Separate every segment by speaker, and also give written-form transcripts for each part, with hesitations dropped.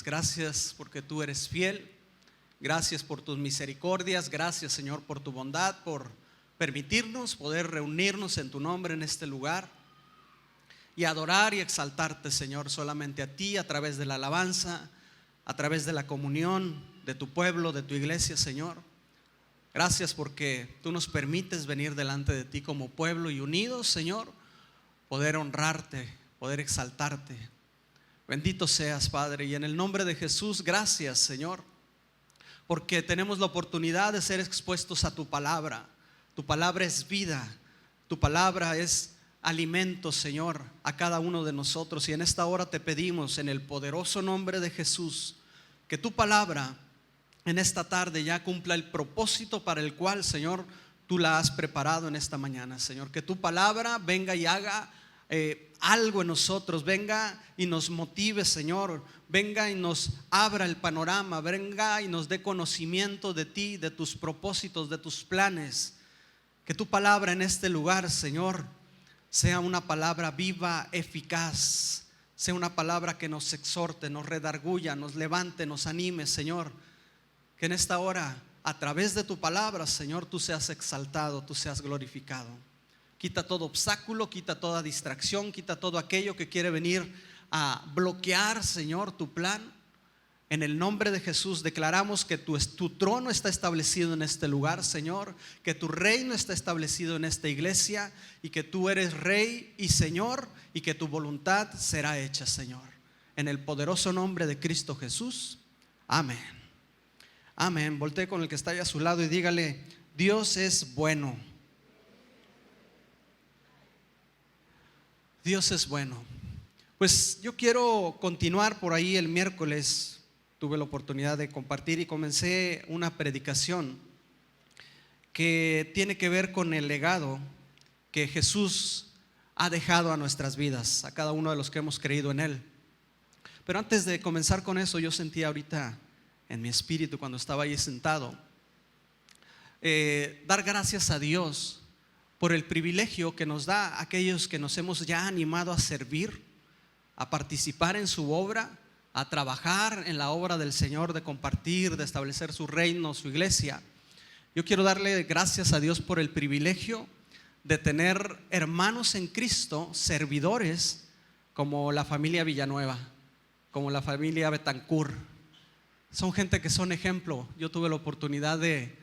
Speaker 1: Gracias porque tú eres fiel. Gracias por tus misericordias. Gracias, Señor, por tu bondad, por permitirnos poder reunirnos en tu nombre en este lugar y adorar y exaltarte, Señor, solamente a ti, a través de la alabanza, a través de la comunión de tu pueblo, de tu iglesia, Señor. Gracias porque tú nos permites venir delante de ti como pueblo y unidos, Señor, poder honrarte, poder exaltarte. Bendito seas, Padre, y en el nombre de Jesús, gracias, Señor, porque tenemos la oportunidad de ser expuestos a tu palabra. Tu palabra es vida, tu palabra es alimento, Señor, a cada uno de nosotros. Y en esta hora te pedimos, en el poderoso nombre de Jesús, que tu palabra en esta tarde ya cumpla el propósito para el cual, Señor, tú la has preparado en esta mañana, Señor. Que tu palabra venga y haga algo en nosotros, venga y nos motive, Señor, venga y nos abra el panorama, venga y nos dé conocimiento de ti, de tus propósitos, de tus planes. Que tu palabra en este lugar, Señor, sea una palabra viva, eficaz, sea una palabra que nos exhorte, nos redarguya, nos levante, nos anime, Señor. Que en esta hora, a través de tu palabra, Señor, tú seas exaltado, tú seas glorificado. Quita todo obstáculo, quita toda distracción, quita todo aquello que quiere venir a bloquear, Señor, tu plan. En el nombre de Jesús declaramos que tu trono está establecido en este lugar, Señor, que tu reino está establecido en esta iglesia y que tú eres Rey y Señor y que tu voluntad será hecha, Señor. En el poderoso nombre de Cristo Jesús, amén. Amén. Voltee con el que está ahí a su lado y dígale: Dios es bueno. Dios es bueno. Pues yo quiero continuar por ahí. El miércoles tuve la oportunidad de compartir y comencé una predicación que tiene que ver con el legado que Jesús ha dejado a nuestras vidas, a cada uno de los que hemos creído en Él. Pero antes de comenzar con eso, yo sentía ahorita en mi espíritu, cuando estaba ahí sentado, dar gracias a Dios por el privilegio que nos da a aquellos que nos hemos ya animado a servir, a participar en su obra, a trabajar en la obra del Señor, de compartir, de establecer su reino, su iglesia. Yo quiero darle gracias a Dios por el privilegio de tener hermanos en Cristo, servidores, como la familia Villanueva, como la familia Betancourt. Son gente que son ejemplo. Yo tuve la oportunidad de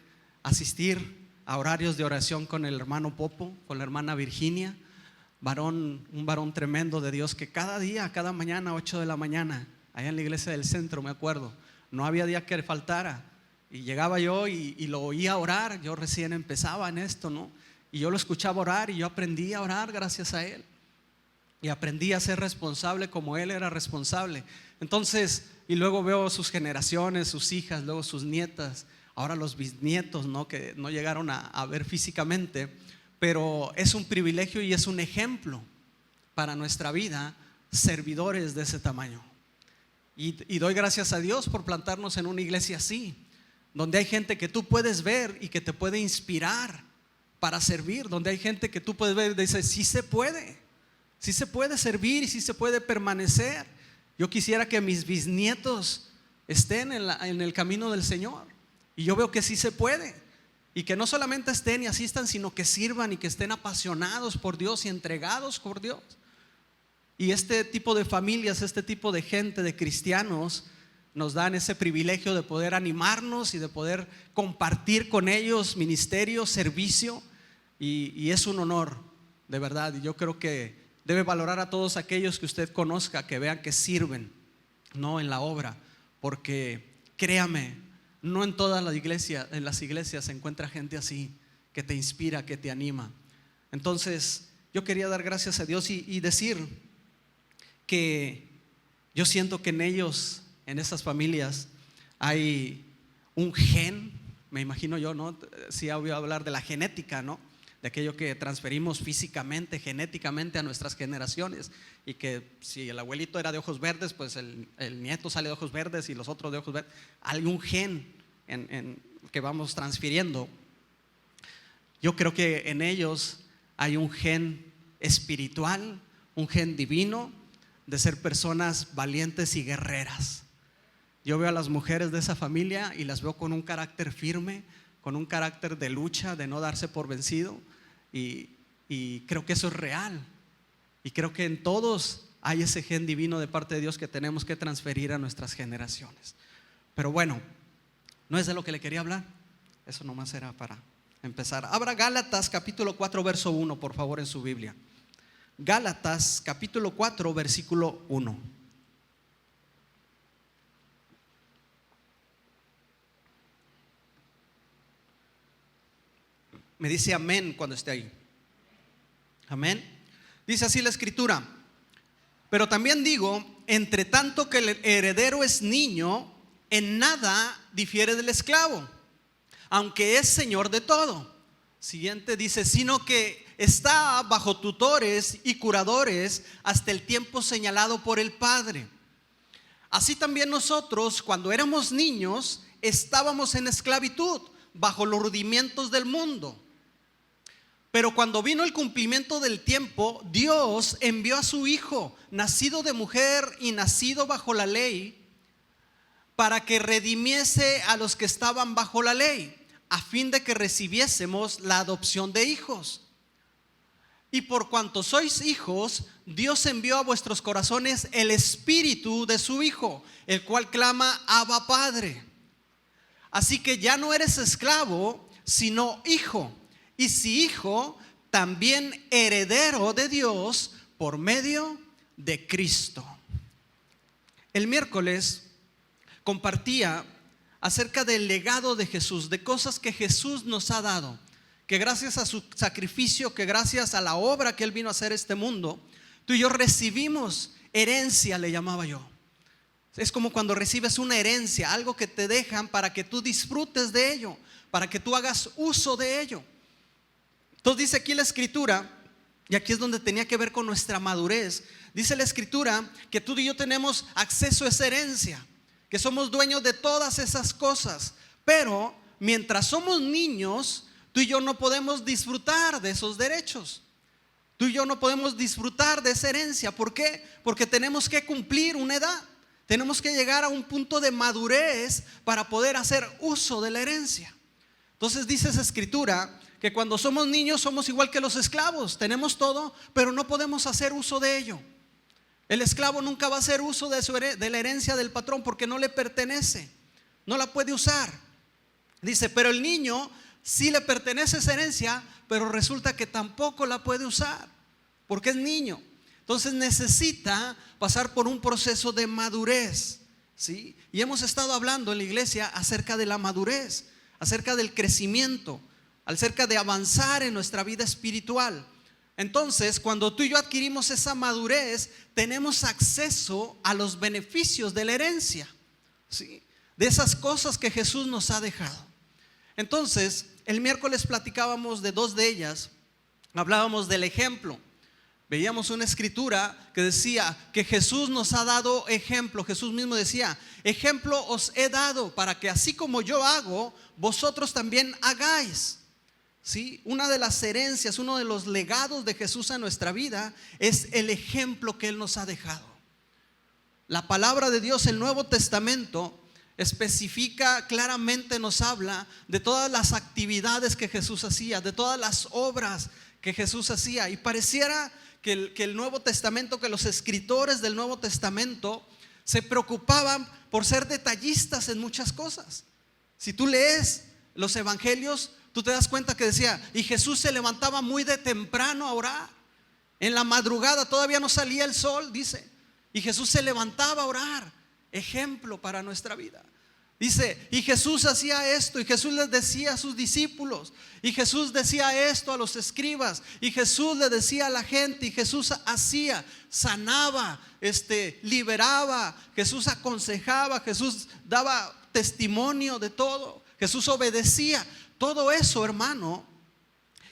Speaker 1: asistir a horarios de oración con el hermano Popo, con la hermana Virginia, un varón tremendo de Dios, que cada día, cada mañana, 8 de la mañana, allá en la iglesia del centro, me acuerdo, no había día que faltara, y llegaba yo y lo oía orar. Yo recién empezaba en esto, ¿no? Y yo lo escuchaba orar y yo aprendí a orar gracias a él, y aprendí a ser responsable como él era responsable. Entonces, y luego veo sus generaciones, sus hijas, luego sus nietas, ahora los bisnietos, ¿no? Que no llegaron a ver físicamente, pero es un privilegio y es un ejemplo para nuestra vida, servidores de ese tamaño. Y doy gracias a Dios por plantarnos en una iglesia así, donde hay gente que tú puedes ver y que te puede inspirar para servir, donde hay gente que tú puedes ver y dices: sí se puede servir y sí se puede permanecer. Yo quisiera que mis bisnietos estén en el camino del Señor, y yo veo que sí se puede, y que no solamente estén y asistan, sino que sirvan y que estén apasionados por Dios y entregados por Dios. Y este tipo de familias, este tipo de gente, de cristianos, nos dan ese privilegio de poder animarnos y de poder compartir con ellos ministerio, servicio, y es un honor, de verdad. Y yo creo que debe valorar a todos aquellos que usted conozca, que vean que sirven, no en la obra, porque créame, no en todas las iglesias, en las iglesias se encuentra gente así, que te inspira, que te anima. Entonces yo quería dar gracias a Dios y decir que yo siento que en ellos, en esas familias, hay un gen, me imagino yo, ¿no? Sí, voy a hablar de la genética, ¿no? De aquello que transferimos físicamente, genéticamente a nuestras generaciones, y que si el abuelito era de ojos verdes, pues el nieto sale de ojos verdes y los otros de ojos verdes. Hay un gen que vamos transfiriendo. Yo creo que en ellos hay un gen espiritual, un gen divino, de ser personas valientes y guerreras. Yo veo a las mujeres de esa familia y las veo con un carácter firme, con un carácter de lucha, de no darse por vencido, y creo que eso es real. Y creo que en todos hay ese gen divino de parte de Dios que tenemos que transferir a nuestras generaciones. Pero bueno, no es de lo que le quería hablar. Eso nomás era para empezar. Abra Gálatas capítulo 4 verso 1 por favor en su Biblia. Gálatas capítulo 4 versículo 1. Me dice amén cuando esté ahí. Amén. Dice así la escritura: pero también digo, entre tanto que el heredero es niño, en nada difiere del esclavo, aunque es señor de todo. Siguiente dice: sino que está bajo tutores y curadores hasta el tiempo señalado por el Padre. Así también nosotros, cuando éramos niños, estábamos en esclavitud, bajo los rudimientos del mundo. Pero cuando vino el cumplimiento del tiempo, Dios envió a su Hijo, nacido de mujer y nacido bajo la ley, para que redimiese a los que estaban bajo la ley, a fin de que recibiésemos la adopción de hijos. Y por cuanto sois hijos, Dios envió a vuestros corazones el Espíritu de su Hijo, el cual clama: Abba, Padre. Así que ya no eres esclavo, sino hijo. Y si hijo, también heredero de Dios por medio de Cristo. El miércoles compartía acerca del legado de Jesús, de cosas que Jesús nos ha dado, que gracias a su sacrificio, que gracias a la obra que Él vino a hacer este mundo, tú y yo recibimos herencia, le llamaba yo. Es como cuando recibes una herencia, algo que te dejan para que tú disfrutes de ello, para que tú hagas uso de ello. Entonces dice aquí la escritura, y aquí es donde tenía que ver con nuestra madurez. Dice la escritura que tú y yo tenemos acceso a esa herencia, que somos dueños de todas esas cosas. Pero mientras somos niños, tú y yo no podemos disfrutar de esos derechos. Tú y yo no podemos disfrutar de esa herencia. ¿Por qué? Porque tenemos que cumplir una edad. Tenemos que llegar a un punto de madurez para poder hacer uso de la herencia. Entonces dice esa escritura que cuando somos niños somos igual que los esclavos. Tenemos todo, pero no podemos hacer uso de ello. El esclavo nunca va a hacer uso de la herencia del patrón porque no le pertenece, no la puede usar. Dice, pero el niño sí le pertenece esa herencia, pero resulta que tampoco la puede usar porque es niño. Entonces necesita pasar por un proceso de madurez, ¿sí? Y hemos estado hablando en la iglesia acerca de la madurez, acerca del crecimiento, acerca de avanzar en nuestra vida espiritual. Entonces, cuando tú y yo adquirimos esa madurez, tenemos acceso a los beneficios de la herencia, ¿sí? De esas cosas que Jesús nos ha dejado. Entonces, el miércoles platicábamos de dos de ellas. Hablábamos del ejemplo. Veíamos una escritura que decía que Jesús nos ha dado ejemplo. Jesús mismo decía: ejemplo os he dado para que así como yo hago, vosotros también hagáis. ¿Sí? Una de las herencias, uno de los legados de Jesús a nuestra vida es el ejemplo que Él nos ha dejado. La palabra de Dios, el Nuevo Testamento, especifica claramente, nos habla de todas las actividades que Jesús hacía, de todas las obras que Jesús hacía. Y pareciera que el Nuevo Testamento, que los escritores del Nuevo Testamento se preocupaban por ser detallistas en muchas cosas. Si tú lees los evangelios, tú te das cuenta que decía: y Jesús se levantaba muy de temprano a orar. En la madrugada, todavía no salía el sol, dice, y Jesús se levantaba a orar. Ejemplo para nuestra vida. Dice, y Jesús hacía esto, y Jesús les decía a sus discípulos, y Jesús decía esto a los escribas, y Jesús le decía a la gente, y Jesús hacía, sanaba, liberaba, Jesús aconsejaba, Jesús daba testimonio de todo, Jesús obedecía. Todo eso, hermano,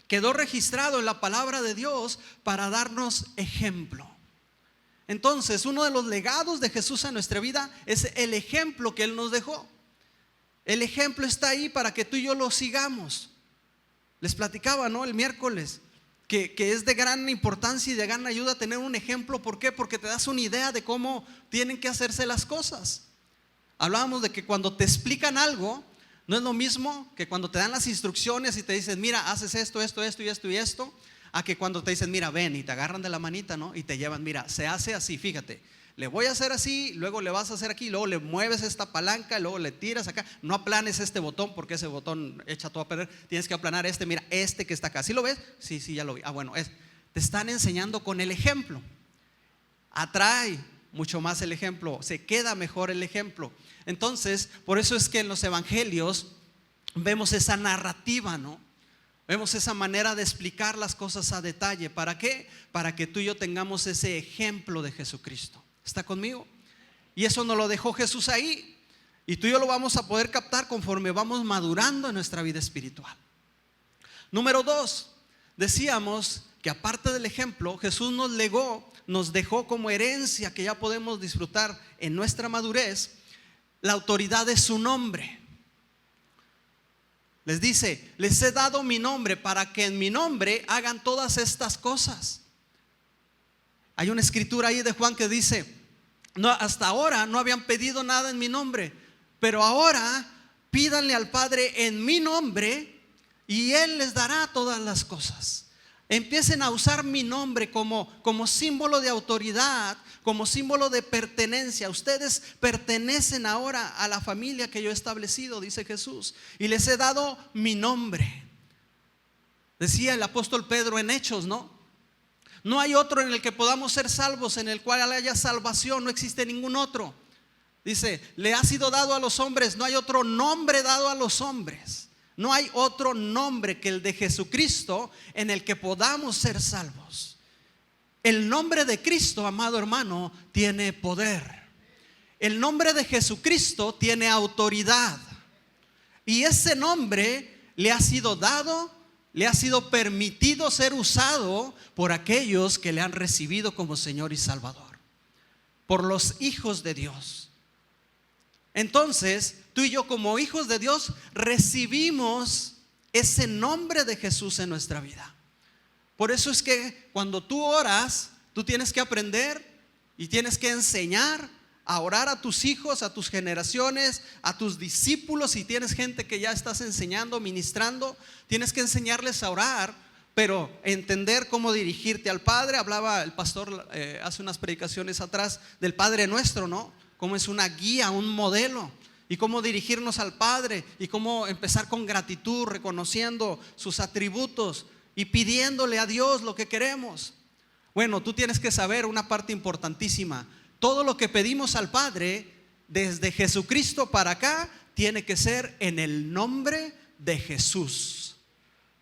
Speaker 1: quedó registrado en la palabra de Dios para darnos ejemplo. Entonces, uno de los legados de Jesús a nuestra vida es el ejemplo que Él nos dejó. El ejemplo está ahí para que tú y yo lo sigamos. Les platicaba, ¿no?, el miércoles, que es de gran importancia y de gran ayuda tener un ejemplo. ¿Por qué? Porque te das una idea de cómo tienen que hacerse las cosas. Hablábamos de que cuando te explican algo, no es lo mismo que cuando te dan las instrucciones y te dicen, mira, haces esto, esto, esto y esto y esto, a que cuando te dicen, mira, ven, y te agarran de la manita, ¿no? Y te llevan, mira, se hace así, fíjate, le voy a hacer así, luego le vas a hacer aquí, luego le mueves esta palanca, luego le tiras acá, no aplanes este botón porque ese botón echa todo a perder, tienes que aplanar este, mira, este que está acá, ¿sí lo ves? Sí, ya lo vi. Bueno, te están enseñando con el ejemplo. Atrae mucho más el ejemplo, se queda mejor el ejemplo. Entonces, por eso es que en los evangelios vemos esa narrativa, ¿no? Vemos esa manera de explicar las cosas a detalle. ¿Para qué? Para que tú y yo tengamos ese ejemplo de Jesucristo. ¿Está conmigo? Y eso nos lo dejó Jesús ahí. Y tú y yo lo vamos a poder captar conforme vamos madurando en nuestra vida espiritual. Número 2, decíamos que aparte del ejemplo, Jesús nos dejó como herencia que ya podemos disfrutar en nuestra madurez, la autoridad de su nombre. Les dice, les he dado mi nombre para que en mi nombre hagan todas estas cosas. Hay una escritura ahí de Juan que dice, no, hasta ahora no habían pedido nada en mi nombre, pero ahora pídanle al Padre en mi nombre y Él les dará todas las cosas. Empiecen a usar mi nombre como símbolo de autoridad, como símbolo de pertenencia. Ustedes pertenecen ahora a la familia que yo he establecido, dice Jesús, y les he dado mi nombre. Decía el apóstol Pedro en Hechos, ¿no? No hay otro en el que podamos ser salvos, en el cual haya salvación, no existe ningún otro. Dice, le ha sido dado a los hombres, no hay otro nombre dado a los hombres. No hay otro nombre que el de Jesucristo en el que podamos ser salvos. El nombre de Cristo, amado hermano, tiene poder. El nombre de Jesucristo tiene autoridad. Y ese nombre le ha sido dado, le ha sido permitido ser usado por aquellos que le han recibido como Señor y Salvador, por los hijos de Dios. Entonces, tú y yo como hijos de Dios recibimos ese nombre de Jesús en nuestra vida. Por eso es que cuando tú oras, tú tienes que aprender y tienes que enseñar a orar a tus hijos, a tus generaciones, a tus discípulos. Si tienes gente que ya estás enseñando, ministrando, tienes que enseñarles a orar, pero entender cómo dirigirte al Padre. Hablaba el pastor hace unas predicaciones atrás del Padre Nuestro, ¿no? Cómo es una guía, un modelo, y cómo dirigirnos al Padre, y cómo empezar con gratitud, reconociendo sus atributos y pidiéndole a Dios lo que queremos. Bueno, tú tienes que saber una parte importantísima. Todo lo que pedimos al Padre, desde Jesucristo para acá, tiene que ser en el nombre de Jesús.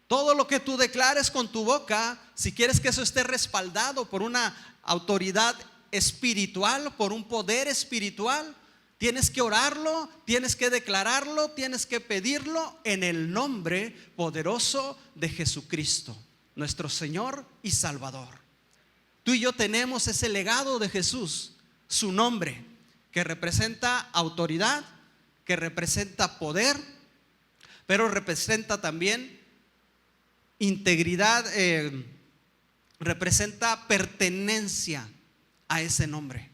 Speaker 1: Todo lo que tú declares con tu boca, si quieres que eso esté respaldado por una autoridad espiritual, por un poder espiritual, tienes que orarlo, tienes que declararlo, tienes que pedirlo en el nombre poderoso de Jesucristo, nuestro Señor y Salvador. Tú y yo tenemos ese legado de Jesús, su nombre, que representa autoridad, que representa poder, pero representa también integridad, representa pertenencia a ese nombre.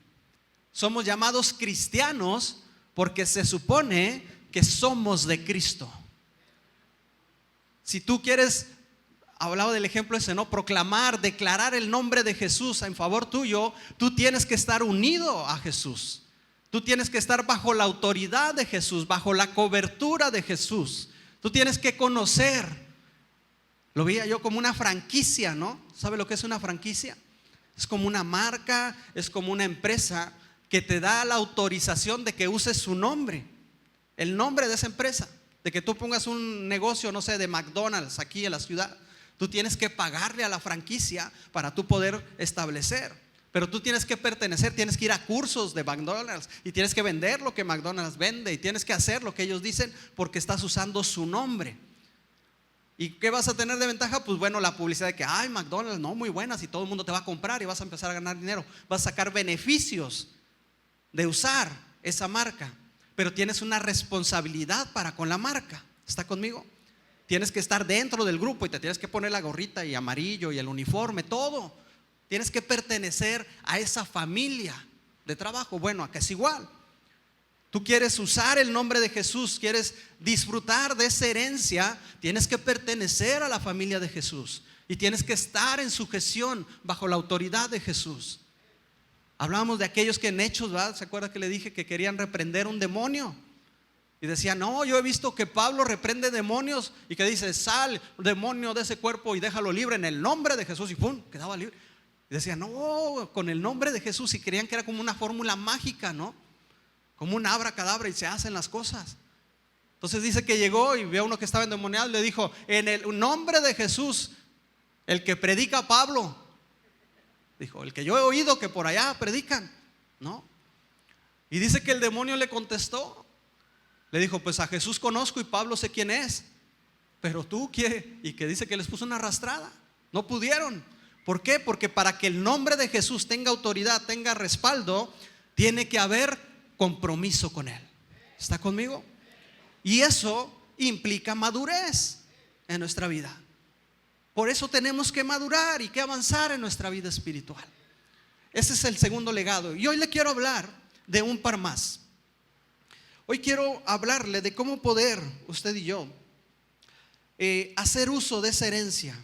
Speaker 1: Somos llamados cristianos porque se supone que somos de Cristo. Si tú quieres, hablaba del ejemplo ese, ¿no? Proclamar, declarar el nombre de Jesús en favor tuyo, tú tienes que estar unido a Jesús. Tú tienes que estar bajo la autoridad de Jesús, bajo la cobertura de Jesús. Tú tienes que conocer. Lo veía yo como una franquicia, ¿no? ¿Sabe lo que es una franquicia? Es como una marca, es como una empresa que te da la autorización de que uses su nombre, el nombre de esa empresa, de que tú pongas un negocio, no sé, de McDonald's aquí en la ciudad. Tú tienes que pagarle a la franquicia para tú poder establecer, pero tú tienes que pertenecer, tienes que ir a cursos de McDonald's y tienes que vender lo que McDonald's vende y tienes que hacer lo que ellos dicen porque estás usando su nombre. ¿Y qué vas a tener de ventaja? Pues bueno, la publicidad de que ay, McDonald's, no, muy buenas, y todo el mundo te va a comprar y vas a empezar a ganar dinero. Vas a sacar beneficios de usar esa marca, pero tienes una responsabilidad para con la marca. ¿Está conmigo? Tienes que estar dentro del grupo y te tienes que poner la gorrita y amarillo y el uniforme, todo. Tienes que pertenecer a esa familia de trabajo. Bueno, acá es igual. Tú quieres usar el nombre de Jesús, quieres disfrutar de esa herencia, tienes que pertenecer a la familia de Jesús y tienes que estar en sujeción bajo la autoridad de Jesús. Hablábamos de aquellos que en Hechos, ¿verdad? ¿Se acuerda que le dije que querían reprender un demonio? Y decían, no, yo he visto que Pablo reprende demonios y que dice, sal demonio de ese cuerpo y déjalo libre en el nombre de Jesús, y ¡pum!, quedaba libre. Y decían, no, con el nombre de Jesús, y creían que era como una fórmula mágica, ¿no? Como un abracadabra y se hacen las cosas. Entonces dice que llegó y vio a uno que estaba endemoniado y le dijo, en el nombre de Jesús, el que predica Pablo, dijo, el que yo he oído que por allá predican, ¿no? Y dice que el demonio le contestó, le dijo, pues a Jesús conozco y Pablo sé quién es, pero tú qué. Y que dice que les puso una arrastrada. No pudieron. ¿Por qué? Porque para que el nombre de Jesús tenga autoridad, tenga respaldo, tiene que haber compromiso con Él. ¿Está conmigo? Y eso implica madurez en nuestra vida. Por eso tenemos que madurar y que avanzar en nuestra vida espiritual. Ese es el segundo legado. Y hoy le quiero hablar de un par más. Hoy quiero hablarle de cómo poder, usted y yo, hacer uso de esa herencia.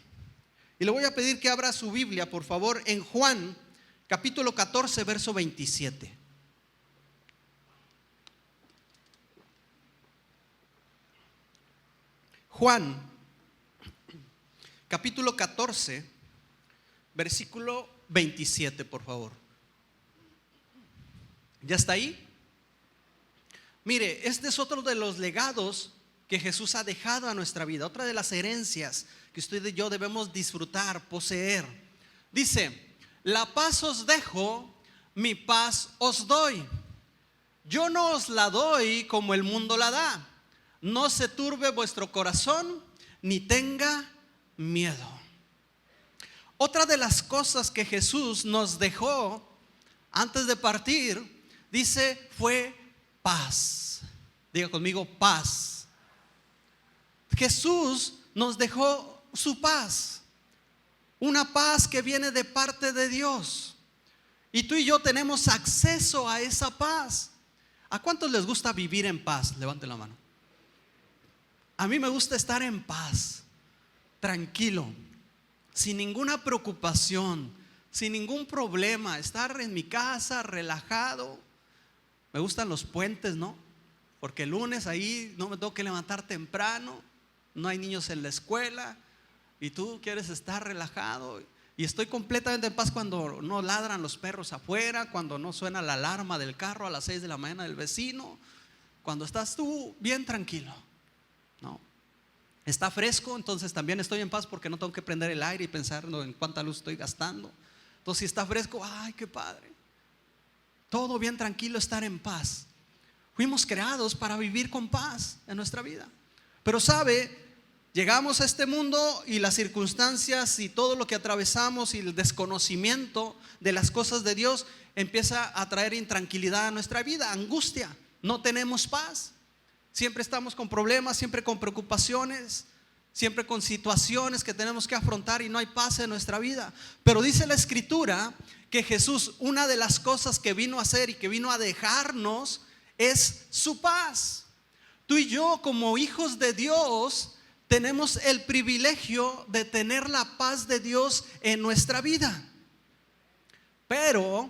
Speaker 1: Y le voy a pedir que abra su Biblia, por favor, en Juan, capítulo 14, verso 27. Juan, capítulo 14, versículo 27, por favor. ¿Ya está ahí? Mire, este es otro de los legados que Jesús ha dejado a nuestra vida, otra de las herencias que usted y yo debemos disfrutar, poseer. Dice, la paz os dejo, mi paz os doy. Yo no os la doy como el mundo la da. No se turbe vuestro corazón, ni tenga miedo. Otra de las cosas que Jesús nos dejó antes de partir, dice, fue paz. Diga conmigo, paz. Jesús nos dejó su paz, una paz que viene de parte de Dios. Y tú y yo tenemos acceso a esa paz. ¿A cuántos les gusta vivir en paz? Levanten la mano. A mí me gusta estar en paz, tranquilo, sin ninguna preocupación, sin ningún problema, estar en mi casa relajado. Me gustan los puentes, ¿no? Porque el lunes ahí no me tengo que levantar temprano, no hay niños en la escuela y tú quieres estar relajado. Y estoy completamente en paz cuando no ladran los perros afuera, cuando no suena la alarma del carro a las 6 de la mañana del vecino, cuando estás tú bien tranquilo, ¿no? Está fresco, entonces también estoy en paz porque no tengo que prender el aire y pensar en cuánta luz estoy gastando. Entonces si está fresco, ay, qué padre. Todo bien tranquilo, estar en paz. Fuimos creados para vivir con paz en nuestra vida. Pero sabe, llegamos a este mundo y las circunstancias y todo lo que atravesamos y el desconocimiento de las cosas de Dios empieza a traer intranquilidad a nuestra vida, angustia. No tenemos paz. Siempre estamos con problemas, siempre con preocupaciones, siempre con situaciones que tenemos que afrontar y no hay paz en nuestra vida. Pero dice la Escritura que Jesús, una de las cosas que vino a hacer y que vino a dejarnos es su paz. Tú y yo, como hijos de Dios, tenemos el privilegio de tener la paz de Dios en nuestra vida. Pero,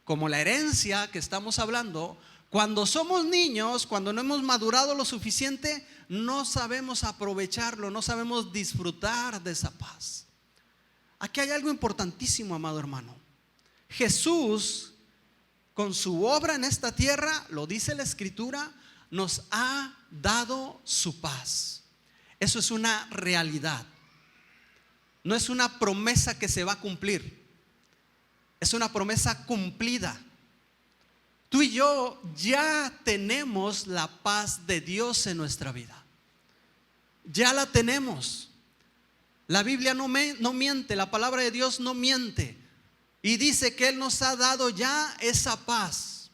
Speaker 1: como la herencia que estamos hablando, cuando somos niños, cuando no hemos madurado lo suficiente, no sabemos aprovecharlo, no sabemos disfrutar de esa paz. Aquí hay algo importantísimo, amado hermano. Jesús, con su obra en esta tierra, lo dice la Escritura, nos ha dado su paz. Eso es una realidad. No es una promesa que se va a cumplir. Es una promesa cumplida. Tú y yo ya tenemos la paz de Dios en nuestra vida. Ya la tenemos. La Biblia no miente, la palabra de Dios no miente. Y dice que Él nos ha dado ya esa paz.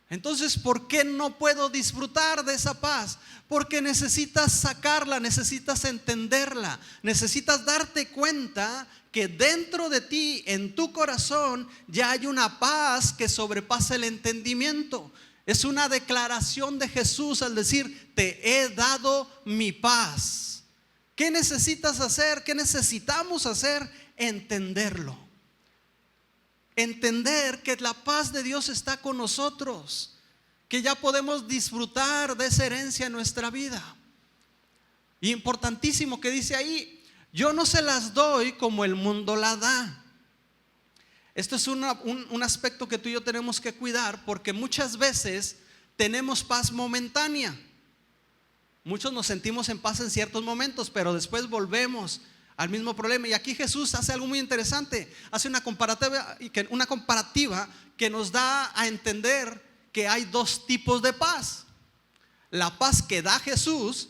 Speaker 1: Entonces, ¿por qué no puedo disfrutar de esa paz? Porque necesitas sacarla, necesitas entenderla, necesitas darte cuenta que dentro de ti, en tu corazón, ya hay una paz que sobrepasa el entendimiento. Es una declaración de Jesús al decir: te he dado mi paz. ¿Qué necesitas hacer? ¿Qué necesitamos hacer? Entenderlo. Entender que la paz de Dios está con nosotros, que ya podemos disfrutar de esa herencia en nuestra vida. Y importantísimo que dice ahí: yo no se las doy como el mundo la da. Esto es un aspecto que tú y yo tenemos que cuidar, porque muchas veces tenemos paz momentánea. Muchos nos sentimos en paz en ciertos momentos, pero después volvemos al mismo problema. Y aquí Jesús hace algo muy interesante. Hace una comparativa que nos da a entender que hay dos tipos de paz: la paz que da Jesús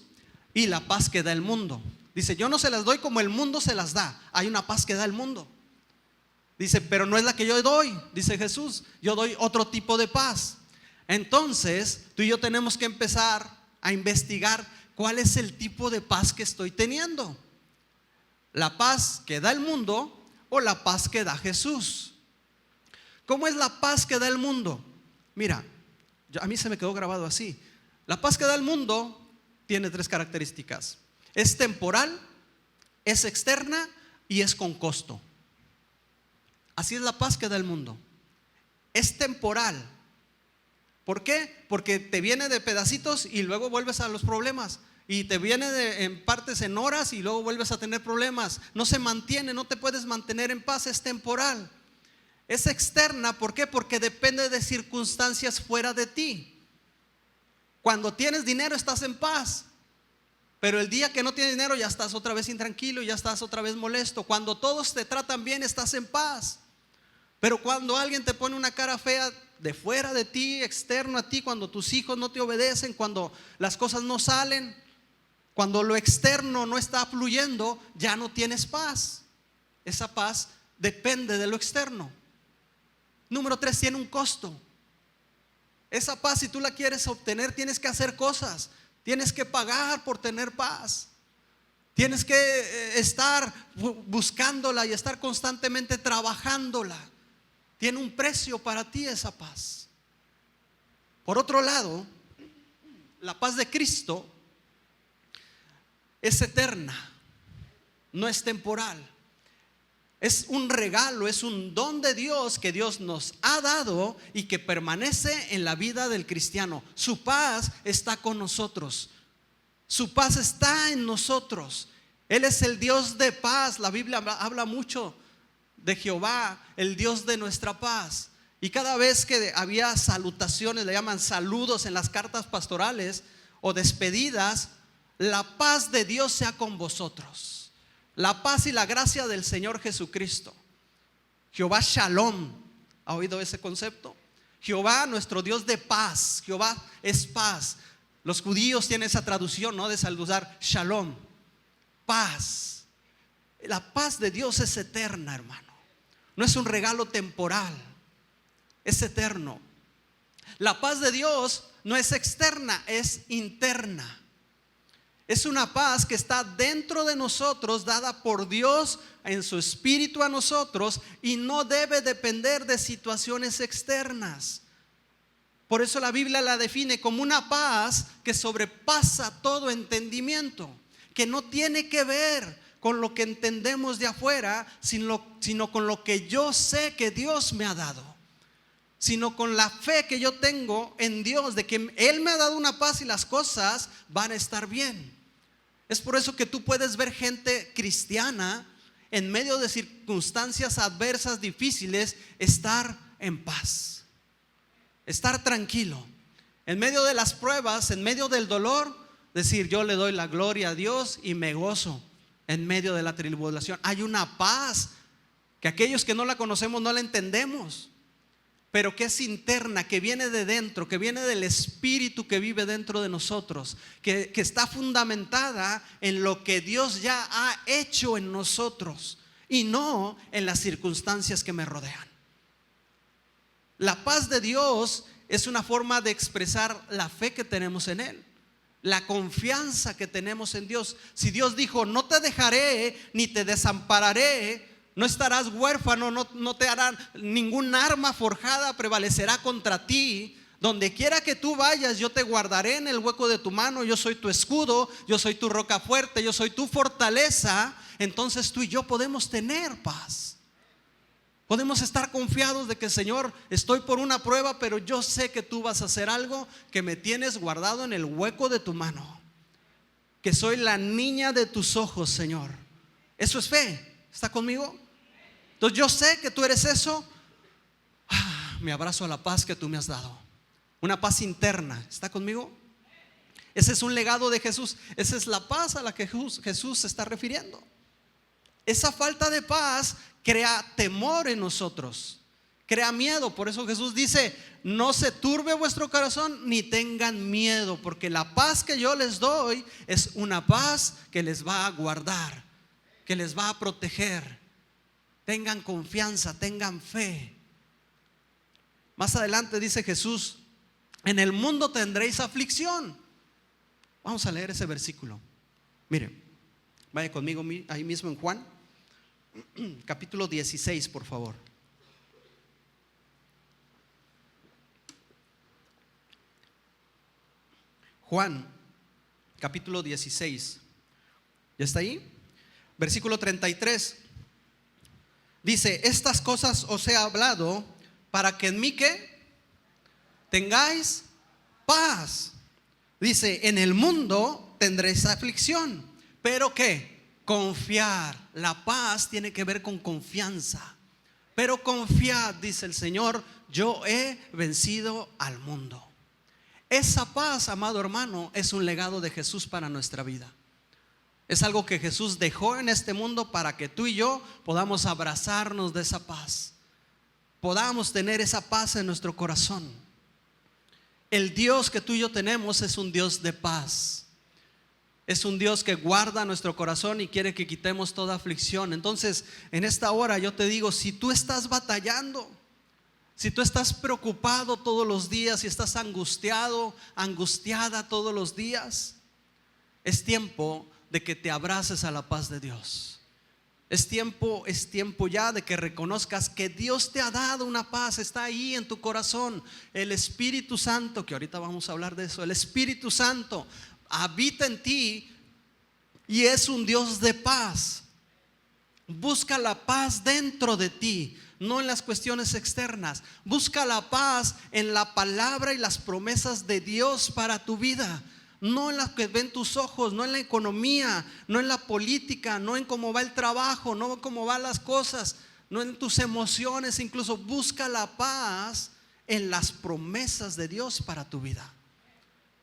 Speaker 1: y la paz que da el mundo. Dice: yo no se las doy como el mundo se las da. Hay una paz que da el mundo. Dice: pero no es la que yo doy, dice Jesús. Yo doy otro tipo de paz. Entonces tú y yo tenemos que empezar a investigar cuál es el tipo de paz que estoy teniendo: la paz que da el mundo o la paz que da Jesús. ¿Cómo es la paz que da el mundo? Mira, a mí se me quedó grabado así. La paz que da el mundo tiene tres características: es temporal, es externa y es con costo. Así es la paz que da el mundo. Es temporal. ¿Por qué? Porque te viene de pedacitos y luego vuelves a los problemas. Y te viene en partes, en horas, y luego vuelves a tener problemas. No se mantiene, no te puedes mantener en paz. Es temporal. Es externa. ¿Por qué? Porque depende de circunstancias fuera de ti. Cuando tienes dinero estás en paz, pero el día que no tienes dinero ya estás otra vez intranquilo, ya estás otra vez molesto. Cuando todos te tratan bien estás en paz, pero cuando alguien te pone una cara fea de fuera de ti, externo a ti, cuando tus hijos no te obedecen, cuando las cosas no salen, cuando lo externo no está fluyendo, ya no tienes paz. Esa paz depende de lo externo. Número 3, tiene un costo. Esa paz, si tú la quieres obtener, tienes que hacer cosas. Tienes que pagar por tener paz. Tienes que estar buscándola y estar constantemente trabajándola. Tiene un precio para ti esa paz. Por otro lado, la paz de Cristo es eterna, no es temporal. Es un regalo, es un don de Dios que Dios nos ha dado y que permanece en la vida del cristiano. Su paz está con nosotros. Su paz está en nosotros. Él es el Dios de paz. La Biblia habla mucho de Jehová, el Dios de nuestra paz. Y cada vez que había salutaciones, le llaman saludos en las cartas pastorales o despedidas: la paz de Dios sea con vosotros. La paz y la gracia del Señor Jesucristo. Jehová Shalom. ¿Ha oído ese concepto? Jehová, nuestro Dios de paz. Jehová es paz. Los judíos tienen esa traducción, ¿no? De saludar Shalom, paz. La paz de Dios es eterna, hermano. No es un regalo temporal, es eterno. La paz de Dios no es externa, es interna. Es una paz que está dentro de nosotros, dada por Dios en su espíritu a nosotros, y no debe depender de situaciones externas. Por eso la Biblia la define como una paz que sobrepasa todo entendimiento, que no tiene que ver con lo que entendemos de afuera, sino con lo que yo sé que Dios me ha dado, sino con la fe que yo tengo en Dios, de que Él me ha dado una paz y las cosas van a estar bien. Es por eso que tú puedes ver gente cristiana en medio de circunstancias adversas, difíciles, estar en paz, estar tranquilo. En medio de las pruebas, en medio del dolor, decir: yo le doy la gloria a Dios y me gozo en medio de la tribulación. Hay una paz que aquellos que no la conocemos no la entendemos, pero que es interna, que viene de dentro, que viene del Espíritu que vive dentro de nosotros, que está fundamentada en lo que Dios ya ha hecho en nosotros y no en las circunstancias que me rodean. La paz de Dios es una forma de expresar la fe que tenemos en Él, la confianza que tenemos en Dios. Si Dios dijo: no te dejaré ni te desampararé, no estarás huérfano, no te harán ningún arma forjada prevalecerá contra ti. Donde quiera que tú vayas, yo te guardaré en el hueco de tu mano. Yo soy tu escudo, yo soy tu roca fuerte, yo soy tu fortaleza. Entonces tú y yo podemos tener paz. Podemos estar confiados de que, Señor, estoy por una prueba, pero yo sé que tú vas a hacer algo, que me tienes guardado en el hueco de tu mano, que soy la niña de tus ojos, Señor. Eso es fe. ¿Está conmigo? Entonces yo sé que tú eres eso. Me abrazo a la paz que tú me has dado. Una paz interna. ¿Está conmigo? Ese es un legado de Jesús. Esa es la paz a la que Jesús se está refiriendo. Esa falta de paz crea temor en nosotros, crea miedo. Por eso Jesús dice: no se turbe vuestro corazón ni tengan miedo, porque la paz que yo les doy es una paz que les va a guardar, que les va a proteger. Tengan confianza, tengan fe. Más adelante dice Jesús: en el mundo tendréis aflicción. Vamos a leer ese versículo. Mire, vaya conmigo ahí mismo en Juan, capítulo 16, por favor. Juan, capítulo 16. ¿Ya está ahí? Versículo 33. Dice: estas cosas os he hablado para que en mí ¿qué? Tengáis paz. Dice: en el mundo tendréis aflicción, pero ¿qué? Confiar. La paz tiene que ver con confianza. Pero confiad, dice el Señor, yo he vencido al mundo. Esa paz, amado hermano, es un legado de Jesús para nuestra vida. Es algo que Jesús dejó en este mundo para que tú y yo podamos abrazarnos de esa paz, podamos tener esa paz en nuestro corazón. El Dios que tú y yo tenemos es un Dios de paz. Es un Dios que guarda nuestro corazón y quiere que quitemos toda aflicción. Entonces, en esta hora yo te digo: si tú estás batallando, si tú estás preocupado todos los días, si estás angustiado, angustiada todos los días, es tiempo de que te abraces a la paz de Dios. Es tiempo ya de que reconozcas que Dios te ha dado una paz. Está ahí en tu corazón. El Espíritu Santo, que ahorita vamos a hablar de eso, el Espíritu Santo habita en ti y es un Dios de paz. Busca la paz dentro de ti, no en las cuestiones externas. Busca la paz en la palabra y las promesas de Dios para tu vida. No en las que ven tus ojos, no en la economía, no en la política, no en cómo va el trabajo, no en cómo van las cosas, no en tus emociones. Incluso busca la paz en las promesas de Dios para tu vida,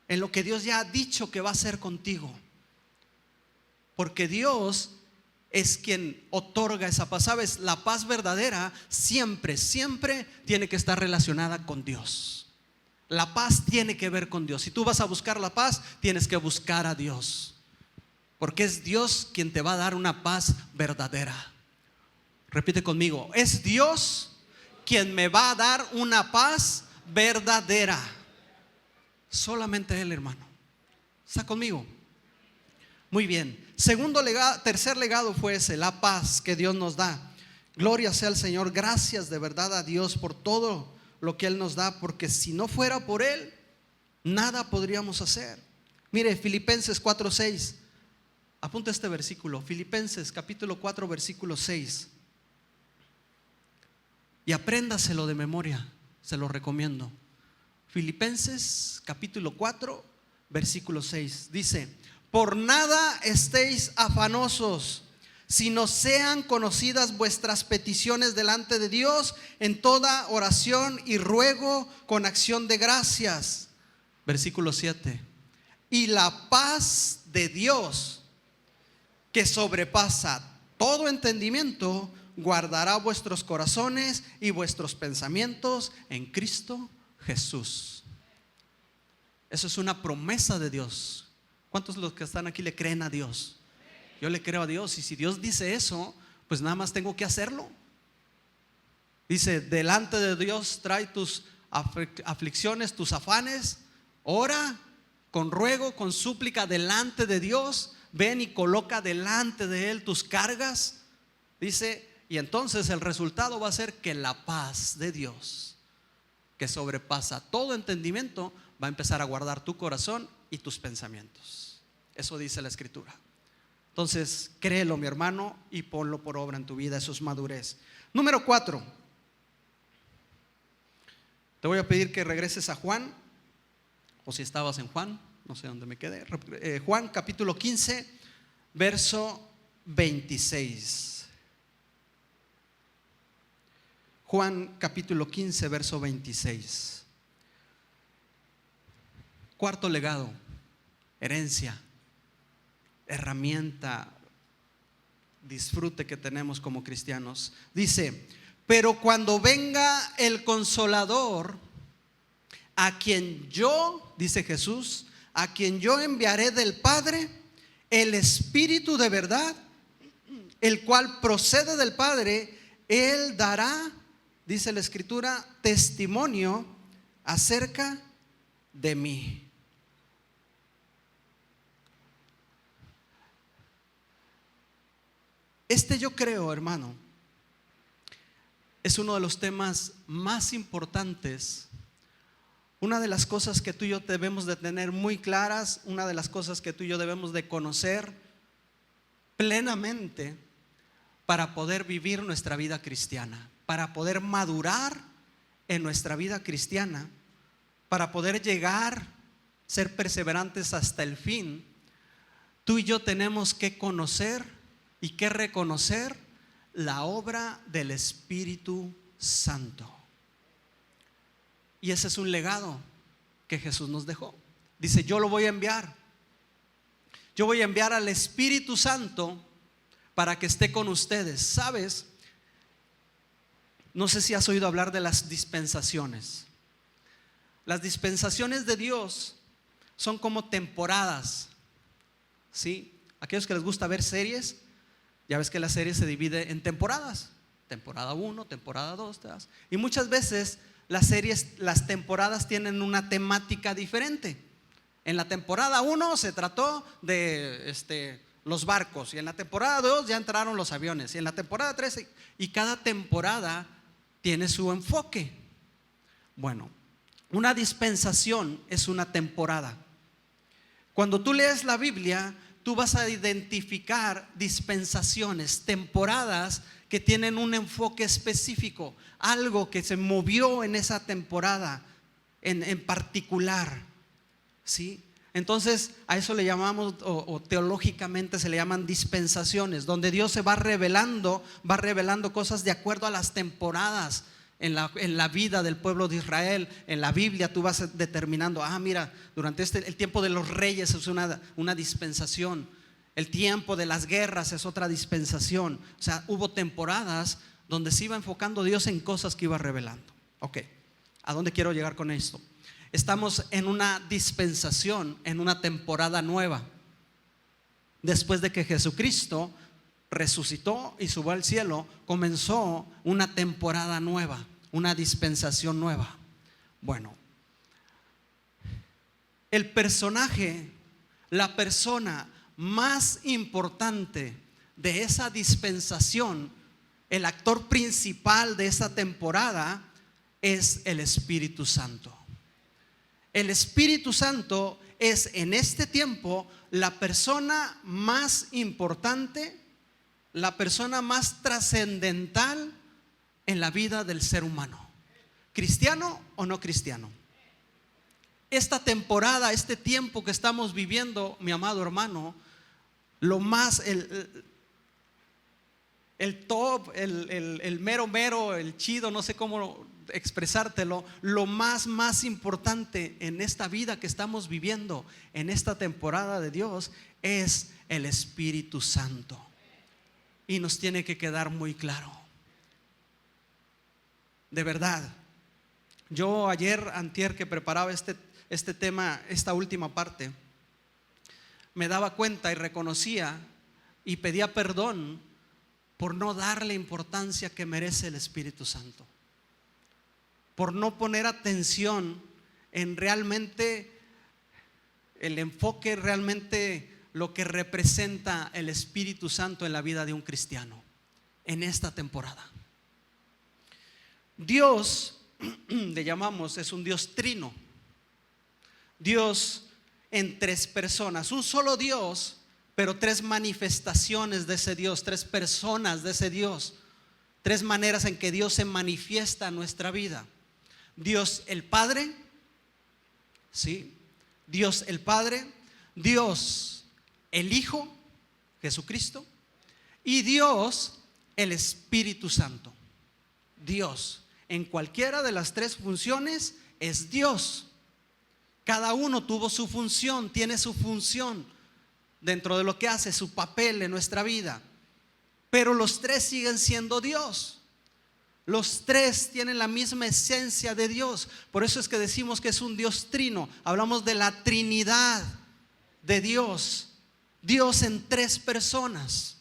Speaker 1: en lo que Dios ya ha dicho que va a hacer contigo. Porque Dios es quien otorga esa paz. Sabes, la paz verdadera siempre tiene que estar relacionada con Dios. La paz tiene que ver con Dios. Si tú vas a buscar la paz, tienes que buscar a Dios, porque es Dios quien te va a dar una paz verdadera. Repite conmigo: es Dios quien me va a dar una paz verdadera. Solamente Él, hermano. ¿Está conmigo? Muy bien. Tercer legado fue ese: la paz que Dios nos da. Gloria sea al Señor. Gracias de verdad a Dios por todo lo que Él nos da, porque si no fuera por Él, nada podríamos hacer. Mire, Filipenses 4:6. Apunta este versículo, Filipenses capítulo 4, versículo 6. Y apréndaselo de memoria, se lo recomiendo. Filipenses capítulo 4, versículo 6. Dice: por nada estéis afanosos, sino sean conocidas vuestras peticiones delante de Dios en toda oración y ruego con acción de gracias. Versículo 7. Y la paz de Dios, que sobrepasa todo entendimiento, guardará vuestros corazones y vuestros pensamientos en Cristo Jesús. Eso es una promesa de Dios. ¿Cuántos de los que están aquí le creen a Dios? Yo le creo a Dios, y si Dios dice eso, pues nada más tengo que hacerlo. Dice: delante de Dios trae tus aflicciones, tus afanes, ora con ruego, con súplica delante de Dios. Ven y coloca delante de Él tus cargas. Dice, y entonces el resultado va a ser que la paz de Dios, que sobrepasa todo entendimiento, va a empezar a guardar tu corazón y tus pensamientos. Eso dice la Escritura. Entonces, créelo, mi hermano, y ponlo por obra en tu vida. Eso es madurez. Número 4. Te voy a pedir que regreses a Juan, o si estabas en Juan, no sé dónde me quedé. Juan capítulo 15, verso 26. Juan capítulo 15, verso 26. Cuarto legado, herencia, herramienta, disfrute que tenemos como cristianos. Dice: pero cuando venga el Consolador, a quien yo, dice Jesús, a quien yo enviaré del Padre, el Espíritu de verdad, el cual procede del Padre, Él dará, dice la Escritura, testimonio acerca de mí. Yo creo, hermano, es uno de los temas más importantes. Una de las cosas que tú y yo debemos de tener muy claras, una de las cosas que tú y yo debemos de conocer plenamente para poder vivir nuestra vida cristiana, para poder madurar en nuestra vida cristiana, para poder llegar, ser perseverantes hasta el fin. Tú y yo tenemos que conocer y que reconocer la obra del Espíritu Santo. Y ese es un legado que Jesús nos dejó. Dice: yo lo voy a enviar. Yo voy a enviar al Espíritu Santo para que esté con ustedes. ¿Sabes? No sé si has oído hablar de las dispensaciones. Las dispensaciones de Dios son como temporadas, ¿sí? Aquellos que les gusta ver series, ya ves que la serie se divide en temporadas. Temporada 1, temporada 2, y muchas veces las series, las temporadas tienen una temática diferente. En la temporada 1 se trató de los barcos, y en la temporada 2 ya entraron los aviones, y en la temporada 3, y cada temporada tiene su enfoque. Bueno, una dispensación es una temporada. Cuando tú lees la Biblia, tú vas a identificar dispensaciones, temporadas que tienen un enfoque específico, algo que se movió en esa temporada en particular, ¿sí? Entonces a eso le llamamos, o teológicamente se le llaman dispensaciones, donde Dios se va revelando cosas de acuerdo a las temporadas en la vida del pueblo de Israel. En la Biblia tú vas determinando, mira, durante el tiempo de los reyes es una dispensación, el tiempo de las guerras es otra dispensación. O sea, hubo temporadas donde se iba enfocando Dios en cosas que iba revelando. Ok, ¿a dónde quiero llegar con esto? Estamos en una dispensación, en una temporada nueva. Después de que Jesucristo resucitó y subió al cielo, comenzó una temporada nueva, una dispensación nueva. Bueno, el personaje, la persona más importante de esa dispensación, el actor principal de esa temporada, es el Espíritu Santo. El Espíritu Santo es en este tiempo la persona más importante, la persona más trascendental en la vida del ser humano, cristiano o no cristiano. Esta temporada, este tiempo que estamos viviendo, mi amado hermano, lo más, el top, el mero, el chido, no sé cómo expresártelo, lo más importante en esta vida que estamos viviendo, en esta temporada de Dios, es el Espíritu Santo. Y nos tiene que quedar muy claro. De verdad, yo antier que preparaba este tema, esta última parte, me daba cuenta y reconocía y pedía perdón por no darle importancia que merece el Espíritu Santo, por no poner atención en realmente el enfoque, realmente lo que representa el Espíritu Santo en la vida de un cristiano en esta temporada. Dios le llamamos, es un Dios trino. Dios en tres personas, un solo Dios, pero tres manifestaciones de ese Dios, tres personas de ese Dios, tres maneras en que Dios se manifiesta en nuestra vida. Dios el Padre, ¿sí? Dios el Padre, Dios el Hijo, Jesucristo, y Dios el Espíritu Santo. Dios en cualquiera de las tres funciones es Dios. Cada uno tuvo su función, tiene su función dentro de lo que hace, su papel en nuestra vida. Pero los tres siguen siendo Dios. Los tres tienen la misma esencia de Dios. Por eso es que decimos que es un Dios trino. Hablamos de la Trinidad de Dios. Dios en tres personas.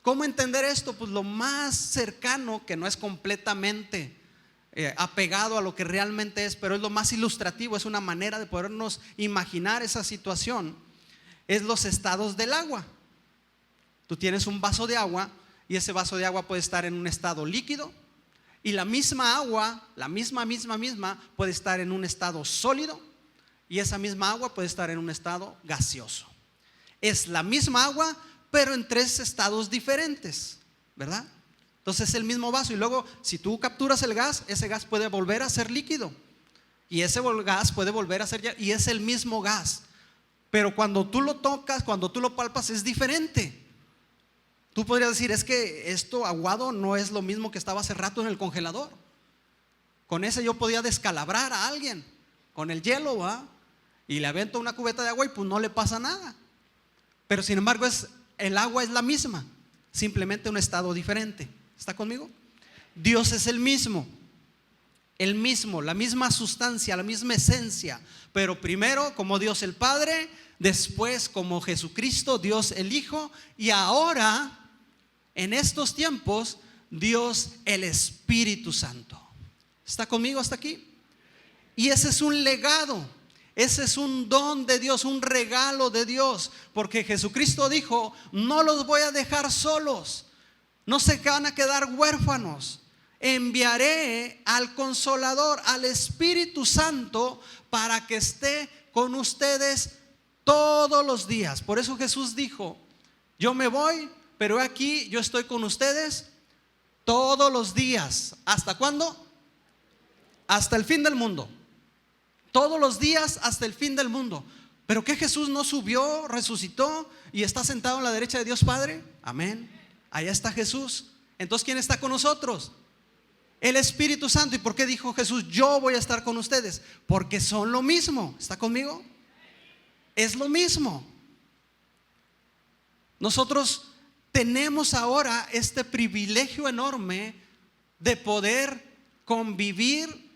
Speaker 1: ¿Cómo entender esto? Pues lo más cercano, que no es completamente apegado a lo que realmente es, pero es lo más ilustrativo, es una manera de podernos imaginar esa situación, es los estados del agua. Tú tienes un vaso de agua y ese vaso de agua puede estar en un estado líquido, y la misma agua, la misma puede estar en un estado sólido, y esa misma agua puede estar en un estado gaseoso. Es la misma agua, pero en tres estados diferentes, ¿verdad? Entonces es el mismo vaso, y luego si tú capturas el gas, ese gas puede volver a ser líquido, y ese gas puede volver a ser, y es el mismo gas, pero cuando tú lo tocas, cuando tú lo palpas, es diferente. Tú podrías decir, es que esto aguado no es lo mismo que estaba hace rato en el congelador. Con ese yo podía descalabrar a alguien, con el hielo, ¿va? Y le avento una cubeta de agua y pues no le pasa nada. Pero sin embargo el agua es la misma, simplemente un estado diferente. ¿Está conmigo? Dios es el mismo, la misma sustancia, la misma esencia, pero primero como Dios el Padre, después como Jesucristo, Dios el Hijo, y ahora en estos tiempos Dios el Espíritu Santo. ¿Está conmigo hasta aquí? Y ese es un legado, ese es un don de Dios, un regalo de Dios, porque Jesucristo dijo: no los voy a dejar solos, no se van a quedar huérfanos. Enviaré al Consolador, al Espíritu Santo, para que esté con ustedes todos los días. Por eso Jesús dijo: yo me voy, pero aquí yo estoy con ustedes todos los días. ¿Hasta cuándo? Hasta el fin del mundo. Todos los días hasta el fin del mundo. ¿Pero qué, Jesús no subió, resucitó y está sentado a la derecha de Dios Padre? Amén. Allá está Jesús. Entonces, ¿quién está con nosotros? El Espíritu Santo. ¿Y por qué dijo Jesús: yo voy a estar con ustedes? Porque son lo mismo. ¿Está conmigo? Es lo mismo. Nosotros tenemos ahora este privilegio enorme de poder convivir,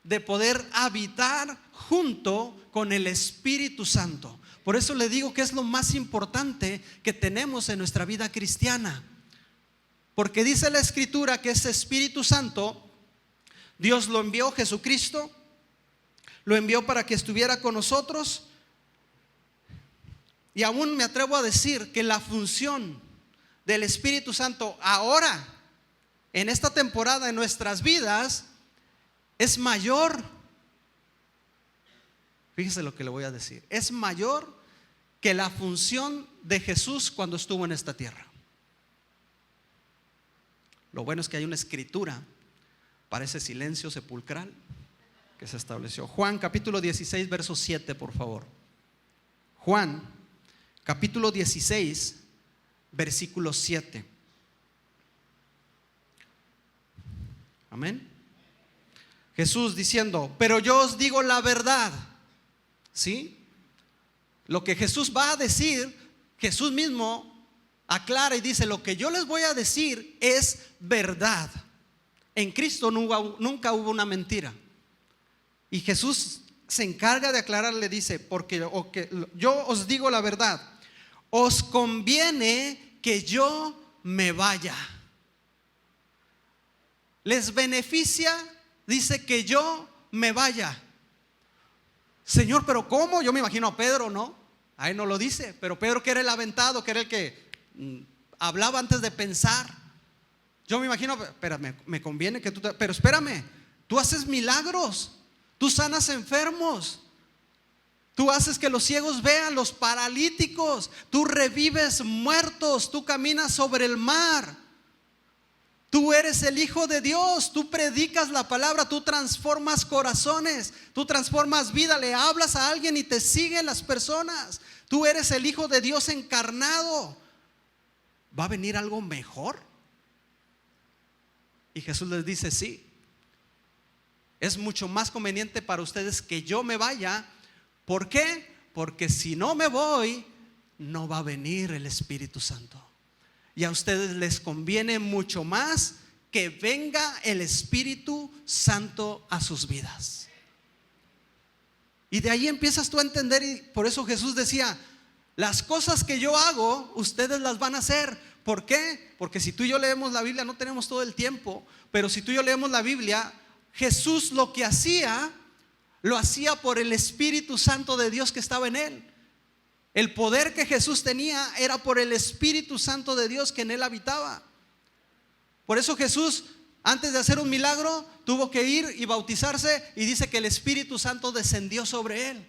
Speaker 1: de poder habitar junto con el Espíritu Santo. Por eso le digo que es lo más importante que tenemos en nuestra vida cristiana. Porque dice la Escritura que ese Espíritu Santo, Dios lo envió, Jesucristo lo envió para que estuviera con nosotros. Y aún me atrevo a decir que la función del Espíritu Santo ahora, en esta temporada en nuestras vidas, es mayor. Fíjese lo que le voy a decir. Es mayor que la función de Jesús cuando estuvo en esta tierra. Lo bueno es que hay una escritura para ese silencio sepulcral que se estableció. Juan capítulo 16 verso 7, por favor. Juan capítulo 16 versículo 7. Amén. Jesús diciendo: pero yo os digo la verdad. ¿Sí? Lo que Jesús va a decir, Jesús mismo aclara y dice: lo que yo les voy a decir es verdad. En Cristo nunca hubo una mentira. Y Jesús se encarga de aclarar, le dice: porque yo os digo la verdad, os conviene que yo me vaya. Les beneficia, dice, que yo me vaya. Señor, pero ¿cómo? Yo me imagino a Pedro, ¿no? Ahí no lo dice, pero Pedro, que era el aventado, que era el que hablaba antes de pensar. Yo me imagino: espérame, me conviene que tú pero espérame, Tú haces milagros, tú sanas enfermos, tú haces que los ciegos vean, los paralíticos, tú revives muertos, tú caminas sobre el mar. Tú eres el Hijo de Dios, tú predicas la palabra, tú transformas corazones, tú transformas vida, le hablas a alguien y te siguen las personas. Tú eres el Hijo de Dios encarnado. ¿Va a venir algo mejor? Y Jesús les dice: sí, es mucho más conveniente para ustedes que yo me vaya. ¿Por qué? Porque si no me voy, no va a venir el Espíritu Santo. Y a ustedes les conviene mucho más que venga el Espíritu Santo a sus vidas. Y de ahí empiezas tú a entender, y por eso Jesús decía: las cosas que yo hago, ustedes las van a hacer. ¿Por qué? Porque si tú y yo leemos la Biblia, no tenemos todo el tiempo, pero si tú y yo leemos la Biblia, Jesús lo que hacía, lo hacía por el Espíritu Santo de Dios que estaba en él. El poder que Jesús tenía era por el Espíritu Santo de Dios que en él habitaba. Por eso Jesús, antes de hacer un milagro, tuvo que ir y bautizarse, y dice que el Espíritu Santo descendió sobre él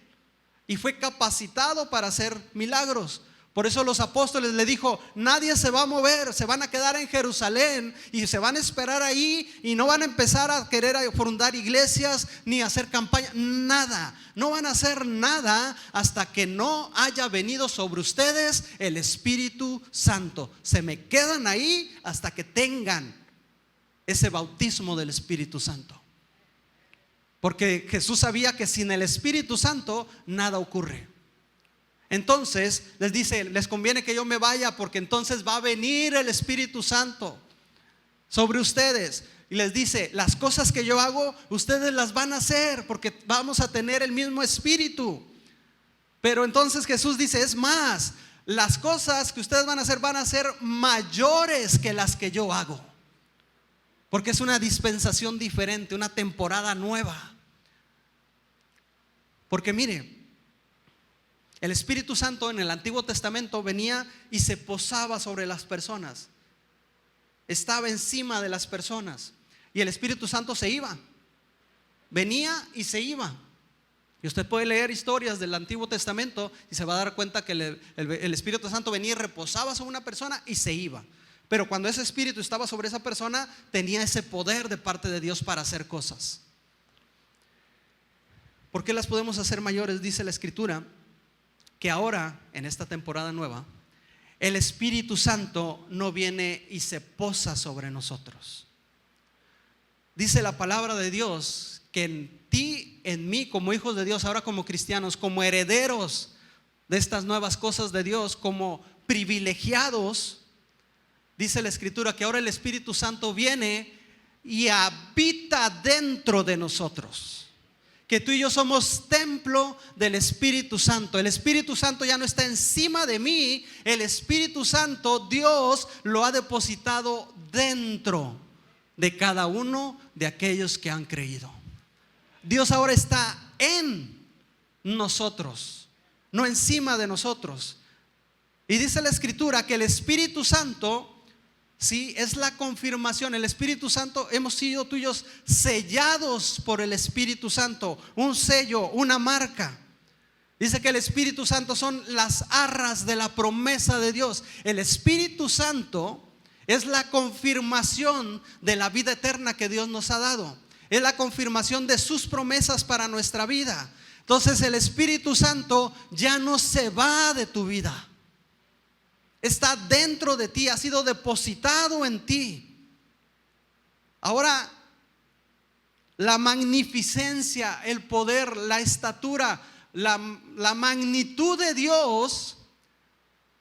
Speaker 1: y fue capacitado para hacer milagros. Por eso los apóstoles le dijo: nadie se va a mover, se van a quedar en Jerusalén y se van a esperar ahí, y no van a empezar a querer fundar iglesias ni hacer campaña, nada. No van a hacer nada hasta que no haya venido sobre ustedes el Espíritu Santo. Se me quedan ahí hasta que tengan ese bautismo del Espíritu Santo. Porque Jesús sabía que sin el Espíritu Santo nada ocurre. Entonces les dice: les conviene que yo me vaya, porque entonces va a venir el Espíritu Santo sobre ustedes. Y les dice: las cosas que yo hago, ustedes las van a hacer, porque vamos a tener el mismo Espíritu. Pero entonces Jesús dice: es más, las cosas que ustedes van a ser mayores que las que yo hago, porque es una dispensación diferente, una temporada nueva. Porque mire, el Espíritu Santo en el Antiguo Testamento venía y se posaba sobre las personas, estaba encima de las personas, y el Espíritu Santo se iba, venía y se iba. Y usted puede leer historias del Antiguo Testamento y se va a dar cuenta que el Espíritu Santo venía y reposaba sobre una persona y se iba. Pero cuando ese Espíritu estaba sobre esa persona, tenía ese poder de parte de Dios para hacer cosas. ¿Por qué las podemos hacer mayores? Dice la Escritura que ahora, en esta temporada nueva, el Espíritu Santo no viene y se posa sobre nosotros. Dice la palabra de Dios que en ti, en mí, como hijos de Dios, ahora como cristianos, como herederos de estas nuevas cosas de Dios, como privilegiados, dice la Escritura que ahora el Espíritu Santo viene y habita dentro de nosotros. Que tú y yo somos templo del Espíritu Santo. El Espíritu Santo ya no está encima de mí. El Espíritu Santo, Dios lo ha depositado dentro de cada uno de aquellos que han creído. Dios ahora está en nosotros, no encima de nosotros. Y dice la Escritura que el Espíritu Santo, sí, es la confirmación. El Espíritu Santo, hemos sido tuyos sellados por el Espíritu Santo, un sello, una marca. Dice que el Espíritu Santo son las arras de la promesa de Dios. El Espíritu Santo es la confirmación de la vida eterna que Dios nos ha dado. Es la confirmación de sus promesas para nuestra vida. Entonces el Espíritu Santo ya no se va de tu vida. Está dentro de ti, ha sido depositado en ti. Ahora, la magnificencia, el poder, la estatura, la magnitud de Dios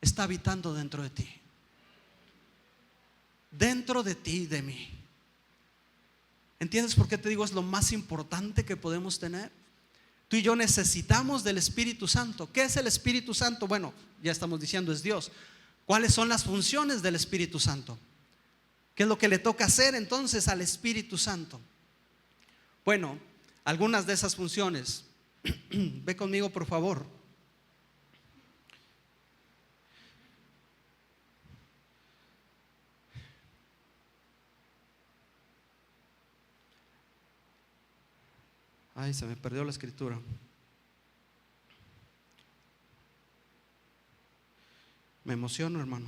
Speaker 1: está habitando dentro de ti. Dentro de ti y de mí. ¿Entiendes por qué te digo? Es lo más importante que podemos tener. Tú y yo necesitamos del Espíritu Santo. ¿Qué es el Espíritu Santo? Bueno, ya estamos diciendo, es Dios. ¿Cuáles son las funciones del Espíritu Santo? ¿Qué es lo que le toca hacer entonces al Espíritu Santo? Bueno, algunas de esas funciones. Ve conmigo, por favor. Ay, se me perdió la escritura. Me emociono, hermano.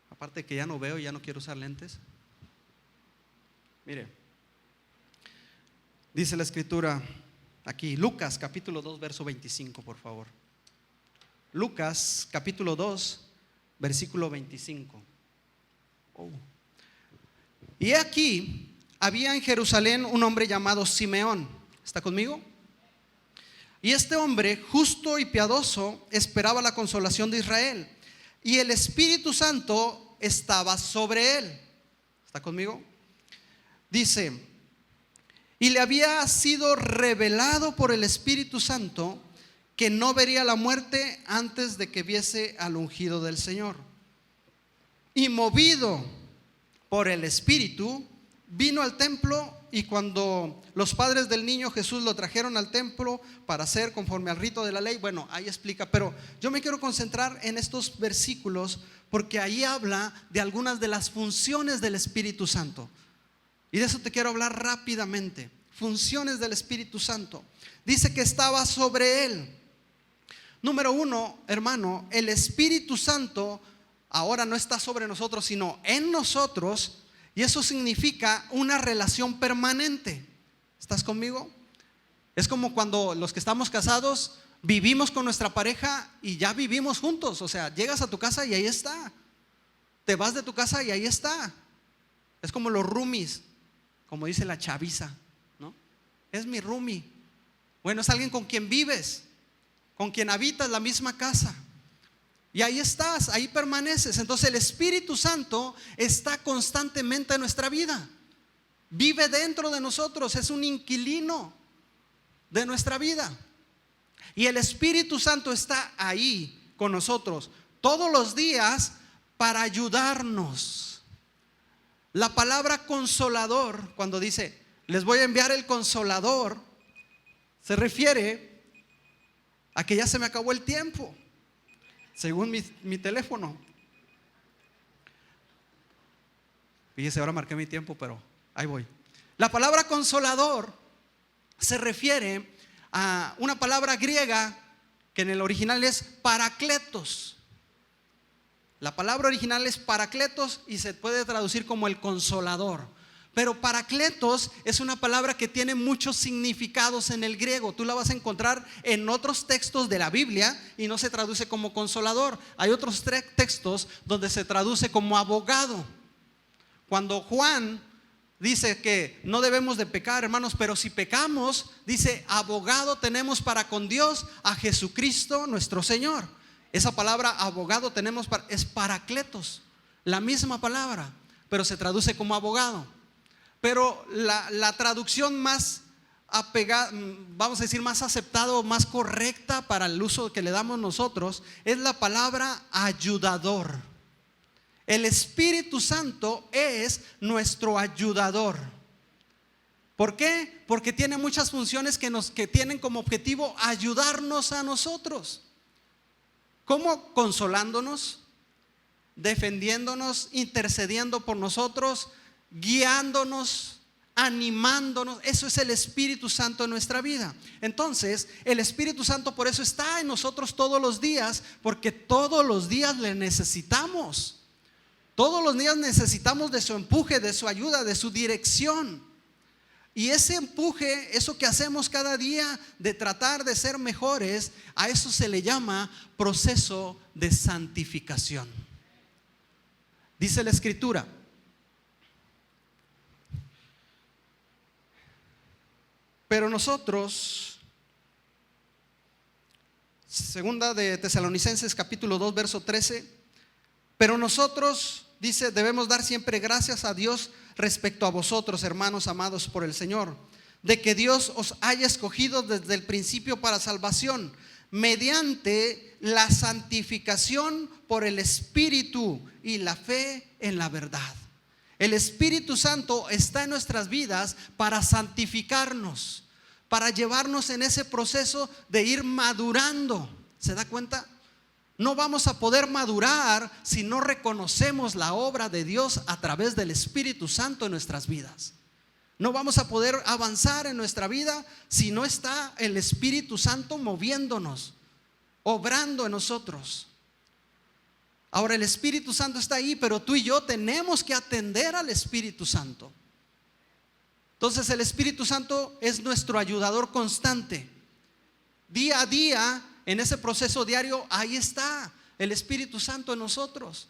Speaker 1: Aparte que ya no veo, ya no quiero usar lentes. Mire, dice la escritura aquí, Lucas capítulo 2, verso 25, por favor. Lucas capítulo 2, versículo 25. Y aquí había en Jerusalén un hombre llamado Simeón. ¿Está conmigo? Y este hombre, justo y piadoso, esperaba la consolación de Israel, y el Espíritu Santo estaba sobre él. ¿Está conmigo? Dice, y le había sido revelado por el Espíritu Santo que no vería la muerte antes de que viese al ungido del Señor. Y movido por el Espíritu, vino al templo, y cuando los padres del niño Jesús lo trajeron al templo para hacer conforme al rito de la ley, bueno, ahí explica, pero yo me quiero concentrar en estos versículos porque ahí habla de algunas de las funciones del Espíritu Santo. Y de eso te quiero hablar rápidamente. Funciones del Espíritu Santo. Dice que estaba sobre él. Número uno, hermano, el Espíritu Santo ahora no está sobre nosotros, sino en nosotros. Y eso significa una relación permanente. ¿Estás conmigo? Es como cuando los que estamos casados vivimos con nuestra pareja y ya vivimos juntos. O sea, llegas a tu casa y ahí está. Te vas de tu casa y ahí está. Es como los roomies, como dice la chaviza, ¿no? Es mi roomie. Bueno, es alguien con quien vives, con quien habitas la misma casa. Y ahí estás, ahí permaneces. Entonces el Espíritu Santo está constantemente en nuestra vida. Vive dentro de nosotros, es un inquilino de nuestra vida. Y el Espíritu Santo está ahí con nosotros todos los días para ayudarnos. La palabra consolador, cuando dice, les voy a enviar el consolador, se refiere a que ya se me acabó el tiempo. Según mi teléfono. Fíjese, ahora marqué mi tiempo, pero ahí voy. La palabra consolador se refiere a una palabra griega que en el original es parakletos. La palabra original es parakletos y se puede traducir como el consolador. Pero parakletos es una palabra que tiene muchos significados en el griego. Tú la vas a encontrar en otros textos de la Biblia y no se traduce como consolador. Hay otros textos donde se traduce como abogado. Cuando Juan dice que no debemos de pecar, hermanos, pero si pecamos, dice, abogado tenemos para con Dios a Jesucristo nuestro Señor. Esa palabra abogado es parakletos, la misma palabra, pero se traduce como abogado. Pero la traducción más apegada, vamos a decir más aceptada o más correcta para el uso que le damos nosotros, es la palabra ayudador. El Espíritu Santo es nuestro ayudador. ¿Por qué? Porque tiene muchas funciones que tienen como objetivo ayudarnos a nosotros. ¿Cómo? Consolándonos, defendiéndonos, intercediendo por nosotros, guiándonos, animándonos. Eso es el Espíritu Santo en nuestra vida. Entonces el Espíritu Santo por eso está en nosotros todos los días, porque todos los días le necesitamos. Todos los días necesitamos de su empuje, de su ayuda, de su dirección. Y ese empuje, eso que hacemos cada día de tratar de ser mejores, a eso se le llama proceso de santificación. Dice la Escritura: pero nosotros, segunda de Tesalonicenses capítulo 2 verso 13, pero nosotros, dice, debemos dar siempre gracias a Dios respecto a vosotros, hermanos amados por el Señor, de que Dios os haya escogido desde el principio para salvación, mediante la santificación por el Espíritu y la fe en la verdad. El Espíritu Santo está en nuestras vidas para santificarnos, para llevarnos en ese proceso de ir madurando. ¿Se da cuenta? No vamos a poder madurar si no reconocemos la obra de Dios a través del Espíritu Santo en nuestras vidas. No vamos a poder avanzar en nuestra vida si no está el Espíritu Santo moviéndonos, obrando en nosotros. Ahora, el Espíritu Santo está ahí, pero tú y yo tenemos que atender al Espíritu Santo. Entonces el Espíritu Santo es nuestro ayudador constante. Día a día, en ese proceso diario, ahí está el Espíritu Santo en nosotros.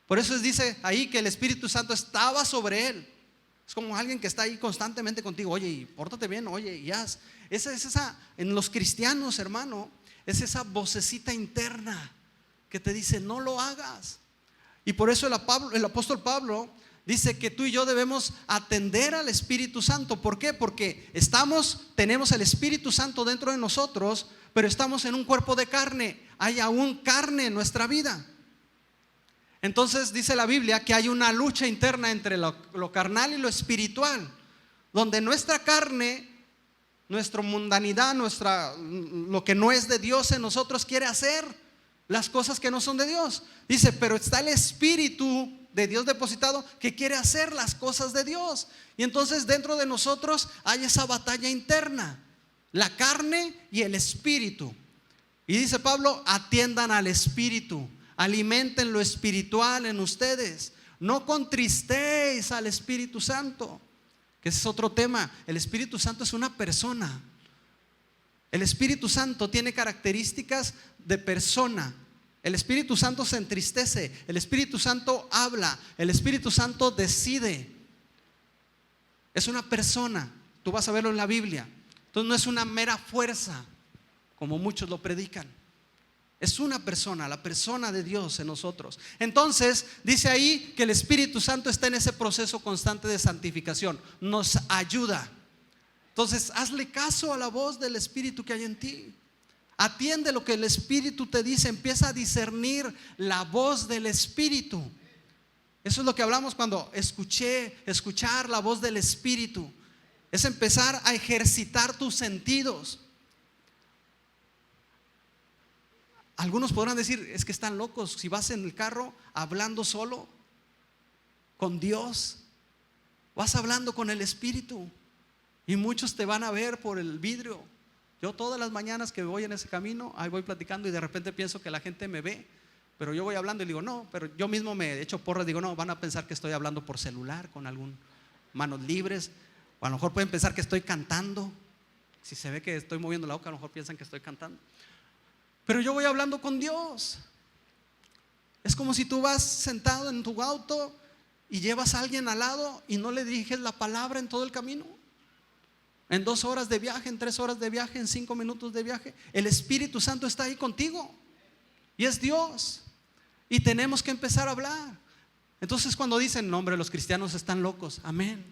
Speaker 1: Por eso dice ahí que el Espíritu Santo estaba sobre él. Es como alguien que está ahí constantemente contigo. Oye, y pórtate bien, oye, y haz. Esa, en los cristianos, hermano, es esa vocecita interna que te dice: no lo hagas. Y por eso el apóstol Pablo dice que tú y yo debemos atender al Espíritu Santo. ¿Por qué? Porque tenemos el Espíritu Santo dentro de nosotros, pero estamos en un cuerpo de carne. Hay aún carne en nuestra vida. Entonces dice la Biblia que hay una lucha interna entre lo carnal y lo espiritual, donde nuestra carne, nuestra mundanidad, lo que no es de Dios en nosotros, quiere hacer las cosas que no son de Dios. Dice, pero está el Espíritu de Dios depositado que quiere hacer las cosas de Dios. Y entonces dentro de nosotros hay esa batalla interna, la carne y el Espíritu. Y dice Pablo: atiendan al Espíritu, alimenten lo espiritual en ustedes, no contristéis al Espíritu Santo, que ese es otro tema. El Espíritu Santo es una persona. El Espíritu Santo tiene características de persona. El Espíritu Santo se entristece, el Espíritu Santo habla, el Espíritu Santo decide. Es una persona. Tú vas a verlo en la Biblia. Entonces no es una mera fuerza como muchos lo predican. Es una persona, la persona de Dios en nosotros. Entonces dice ahí que el Espíritu Santo está en ese proceso constante de santificación, nos ayuda. Entonces hazle caso a la voz del Espíritu que hay en ti. Atiende lo que el Espíritu te dice. Empieza a discernir la voz del Espíritu. Eso es lo que hablamos cuando escuchar la voz del Espíritu. Es empezar a ejercitar tus sentidos. Algunos podrán decir: es que están locos. Si vas en el carro hablando solo con Dios, vas hablando con el Espíritu, y muchos te van a ver por el vidrio. Yo todas las mañanas que voy en ese camino, ahí voy platicando y de repente pienso que la gente me ve, pero yo voy hablando y digo: no, pero yo mismo me echo porras, digo: no, van a pensar que estoy hablando por celular con algún manos libres, o a lo mejor pueden pensar que estoy cantando. Si se ve que estoy moviendo la boca, a lo mejor piensan que estoy cantando, pero yo voy hablando con Dios. Es como si tú vas sentado en tu auto y llevas a alguien al lado y no le diriges la palabra en todo el camino. En 2 horas de viaje, en 3 horas de viaje, en 5 minutos de viaje, el Espíritu Santo está ahí contigo y es Dios, y tenemos que empezar a hablar. Entonces cuando dicen: no, hombre, los cristianos están locos, amén.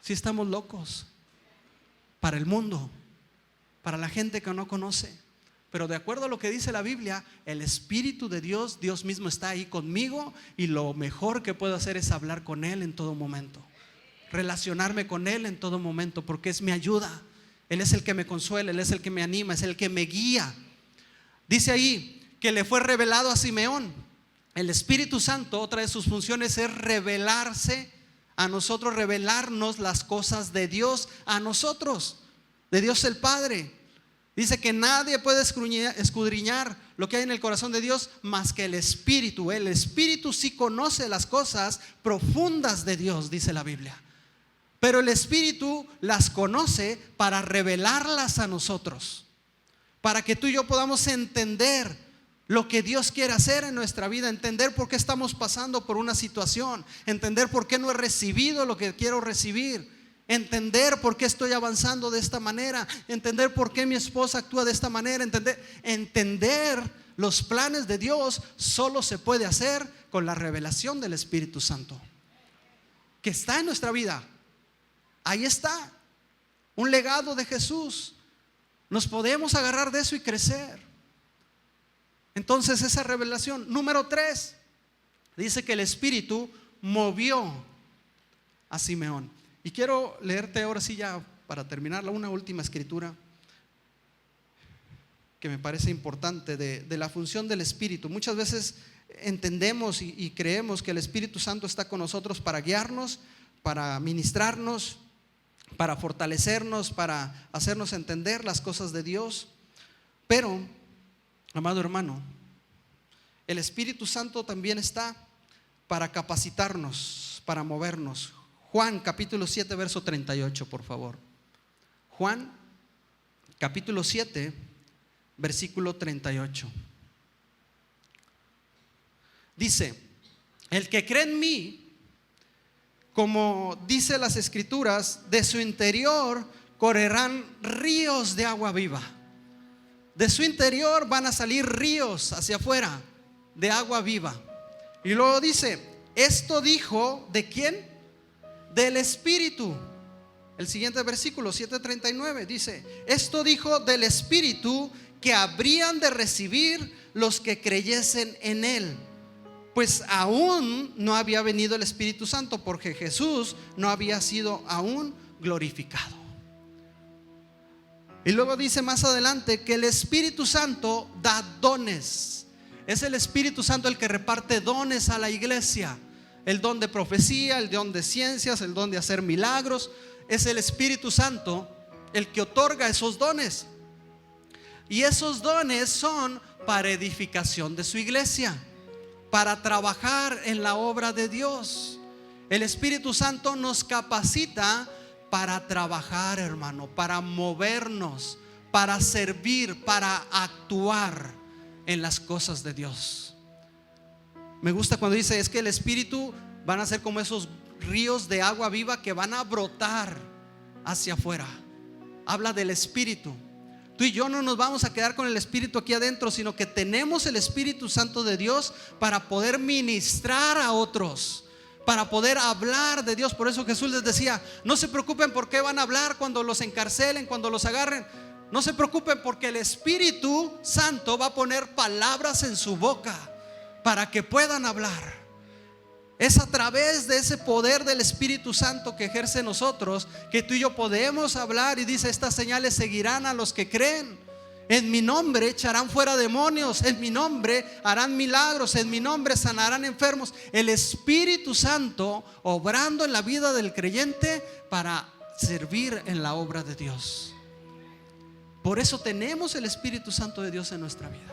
Speaker 1: Sí estamos locos para el mundo, para la gente que no conoce, pero de acuerdo a lo que dice la Biblia, el Espíritu de Dios, Dios mismo está ahí conmigo, y lo mejor que puedo hacer es hablar con Él en todo momento, relacionarme con Él en todo momento, porque es mi ayuda. Él es el que me consuela, Él es el que me anima, es el que me guía. Dice ahí que le fue revelado a Simeón. El Espíritu Santo, otra de sus funciones es revelarse a nosotros, revelarnos las cosas de Dios a nosotros, de Dios el Padre. Dice que nadie puede escudriñar lo que hay en el corazón de Dios más que el Espíritu. El Espíritu sí conoce las cosas profundas de Dios, dice la Biblia, pero el Espíritu las conoce para revelarlas a nosotros, para que tú y yo podamos entender lo que Dios quiere hacer en nuestra vida, entender por qué estamos pasando por una situación, entender por qué no he recibido lo que quiero recibir, entender por qué estoy avanzando de esta manera, entender por qué mi esposa actúa de esta manera, entender los planes de Dios. Solo se puede hacer con la revelación del Espíritu Santo, que está en nuestra vida. Ahí está, un legado de Jesús. Nos podemos agarrar de eso y crecer. Entonces esa revelación. Número 3, dice que el Espíritu movió a Simeón. Y quiero leerte ahora sí, ya para terminar, una última escritura que me parece importante de la función del Espíritu. Muchas veces entendemos y creemos que el Espíritu Santo está con nosotros para guiarnos, para ministrarnos, para fortalecernos, para hacernos entender las cosas de Dios. Pero, amado hermano, el Espíritu Santo también está para capacitarnos, para movernos. Juan capítulo 7 verso 38, por favor. Juan capítulo 7 versículo 38. Dice: el que cree en mí, como dice las Escrituras, de su interior correrán ríos de agua viva. De su interior van a salir ríos hacia afuera de agua viva. Y luego dice: esto dijo, ¿de quién? Del Espíritu. El siguiente versículo 7:39 dice: esto dijo del Espíritu que habrían de recibir los que creyesen en Él, pues aún no había venido el Espíritu Santo, porque Jesús no había sido aún glorificado. Y luego dice más adelante que el Espíritu Santo da dones. Es el Espíritu Santo el que reparte dones a la iglesia. El don de profecía, el don de ciencias, el don de hacer milagros. Es el Espíritu Santo el que otorga esos dones. Y esos dones son para edificación de su iglesia, para trabajar en la obra de Dios. El Espíritu Santo nos capacita para trabajar, hermano, para movernos, para servir, para actuar en las cosas de Dios. Me gusta cuando dice: es que el Espíritu van a ser como esos ríos de agua viva que van a brotar hacia afuera. Habla del Espíritu. Tú y yo no nos vamos a quedar con el Espíritu aquí adentro, sino que tenemos el Espíritu Santo de Dios para poder ministrar a otros, para poder hablar de Dios. Por eso Jesús les decía: no se preocupen por qué van a hablar cuando los encarcelen, cuando los agarren. No se preocupen, porque el Espíritu Santo va a poner palabras en su boca para que puedan hablar. Es a través de ese poder del Espíritu Santo que ejerce en nosotros que tú y yo podemos hablar. Y dice: estas señales seguirán a los que creen. En mi nombre echarán fuera demonios, en mi nombre harán milagros, en mi nombre sanarán enfermos. El Espíritu Santo obrando en la vida del creyente para servir en la obra de Dios. Por eso tenemos el Espíritu Santo de Dios en nuestra vida.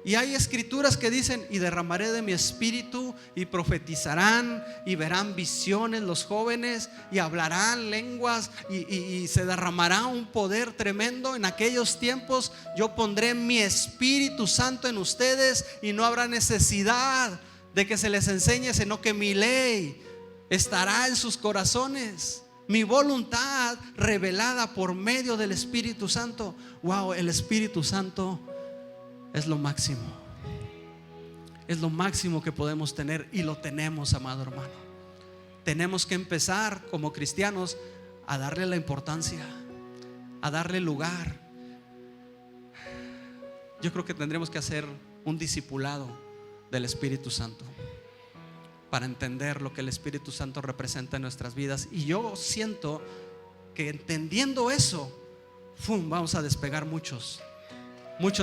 Speaker 1: Y hay escrituras que dicen: y derramaré de mi espíritu, y profetizarán, y verán visiones los jóvenes, y hablarán lenguas, y se derramará un poder tremendo. En aquellos tiempos yo pondré mi Espíritu Santo en ustedes, y no habrá necesidad de que se les enseñe, sino que mi ley estará en sus corazones, mi voluntad revelada por medio del Espíritu Santo. Wow, el Espíritu Santo es lo máximo. Es lo máximo que podemos tener, y lo tenemos, amado hermano. Tenemos que empezar como cristianos a darle la importancia, a darle lugar. Yo creo que tendremos que hacer un discipulado del Espíritu Santo para entender lo que el Espíritu Santo representa en nuestras vidas. Y yo siento que entendiendo eso, vamos a despegar muchos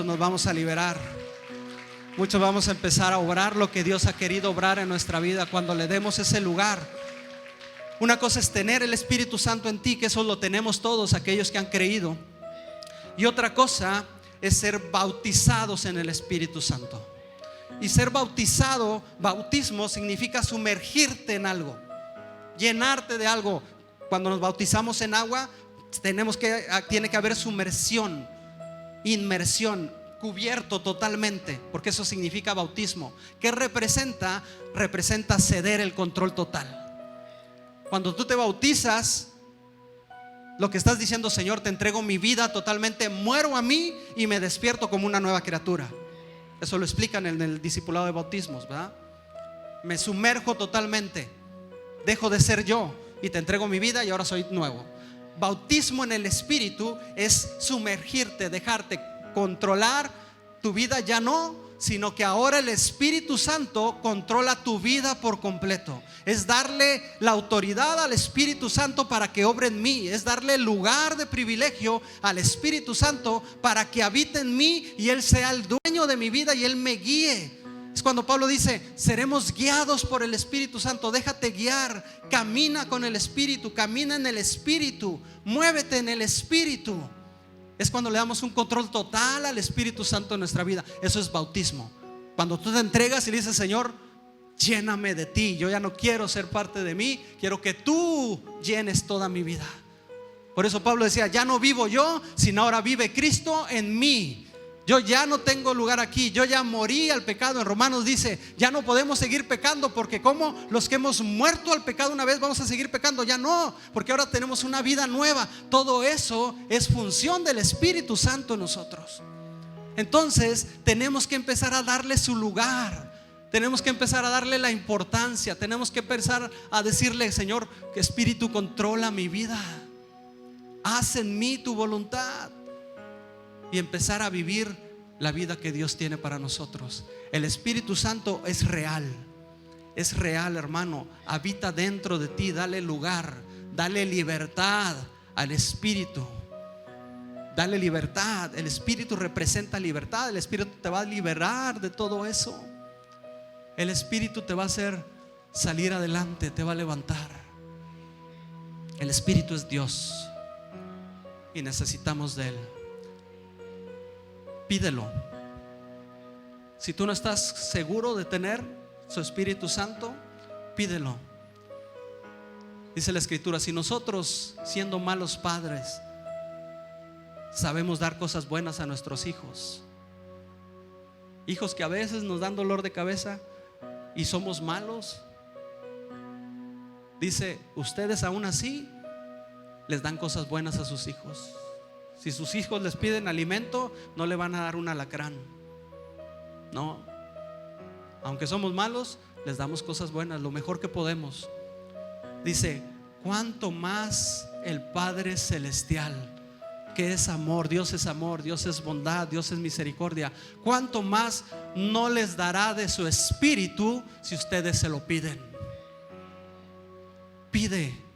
Speaker 1: nos vamos a liberar. Muchos vamos a empezar a obrar lo que Dios ha querido obrar en nuestra vida cuando le demos ese lugar. Una cosa es tener el Espíritu Santo en ti, que eso lo tenemos todos aquellos que han creído. Y otra cosa es ser bautizados en el Espíritu Santo. Y ser bautizado, bautismo significa sumergirte en algo, llenarte de algo. Cuando nos bautizamos en agua, tiene que haber sumersión, inmersión, cubierto totalmente, porque eso significa bautismo. ¿Qué representa? Representa ceder el control total. Cuando tú te bautizas, lo que estás diciendo: Señor, te entrego mi vida totalmente, muero a mí y me despierto como una nueva criatura. Eso lo explican en el discipulado de bautismos, ¿verdad? Me sumerjo totalmente, dejo de ser yo y te entrego mi vida y ahora soy nuevo. Bautismo en el Espíritu es sumergirte, dejarte controlar tu vida, ya no sino que ahora el Espíritu Santo controla tu vida por completo. Es darle la autoridad al Espíritu Santo para que obre en mí. Es darle el lugar de privilegio al Espíritu Santo para que habite en mí y Él sea el dueño de mi vida y Él me guíe. Es cuando Pablo dice: seremos guiados por el Espíritu Santo. Déjate guiar, camina con el Espíritu, camina en el Espíritu, muévete en el Espíritu. Es cuando le damos un control total al Espíritu Santo en nuestra vida. Eso es bautismo. Cuando tú te entregas y le dices: Señor, lléname de ti. Yo ya no quiero ser parte de mí, quiero que tú llenes toda mi vida. Por eso Pablo decía: ya no vivo yo, sino ahora vive Cristo en mí. Yo ya no tengo lugar aquí, yo ya morí al pecado. En Romanos dice: ya no podemos seguir pecando, porque como los que hemos muerto al pecado una vez vamos a seguir pecando. Ya no, porque ahora tenemos una vida nueva. Todo eso es función del Espíritu Santo en nosotros. Entonces tenemos que empezar a darle su lugar. Tenemos que empezar a darle la importancia. Tenemos que empezar a decirle: Señor, que Espíritu controla mi vida, haz en mí tu voluntad. Y empezar a vivir la vida que Dios tiene para nosotros. El Espíritu Santo es real, hermano. Habita dentro de ti. Dale lugar, dale libertad al Espíritu. Dale libertad. El Espíritu representa libertad. El Espíritu te va a liberar de todo eso. El Espíritu te va a hacer salir adelante, te va a levantar. El Espíritu es Dios y necesitamos de Él. Pídelo. Si tú no estás seguro de tener su Espíritu Santo, pídelo. Dice la Escritura: si nosotros, siendo malos padres, sabemos dar cosas buenas a nuestros hijos, hijos que a veces nos dan dolor de cabeza y somos malos, dice: ustedes aún así les dan cosas buenas a sus hijos. Si sus hijos les piden alimento, no le van a dar un alacrán. No, aunque somos malos, les damos cosas buenas, lo mejor que podemos. Dice: cuánto más el Padre Celestial, que es amor, Dios es bondad, Dios es misericordia, cuánto más no les dará de su Espíritu si ustedes se lo piden. Pide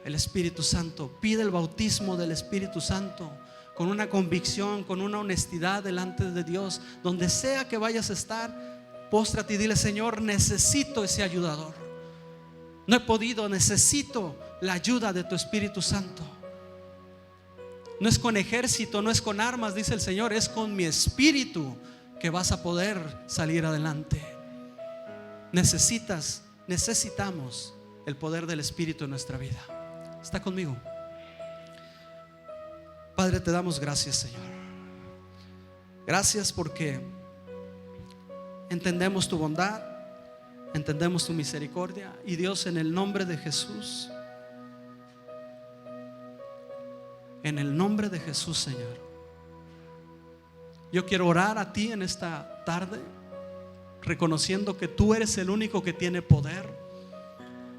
Speaker 1: el Espíritu Santo, pide el bautismo del Espíritu Santo con una convicción, con una honestidad delante de Dios. Donde sea que vayas a estar, póstrate y dile: Señor, necesito ese ayudador. No he podido, necesito la ayuda de tu Espíritu Santo. No es con ejército, no es con armas, dice el Señor, es con mi Espíritu que vas a poder salir adelante. Necesitamos el poder del Espíritu en nuestra vida. ¿Está conmigo? Padre, te damos gracias, Señor. Gracias porque entendemos tu bondad, entendemos tu misericordia. Y Dios, en el nombre de Jesús, en el nombre de Jesús, Señor, yo quiero orar a ti en esta tarde, reconociendo que tú eres el único que tiene poder,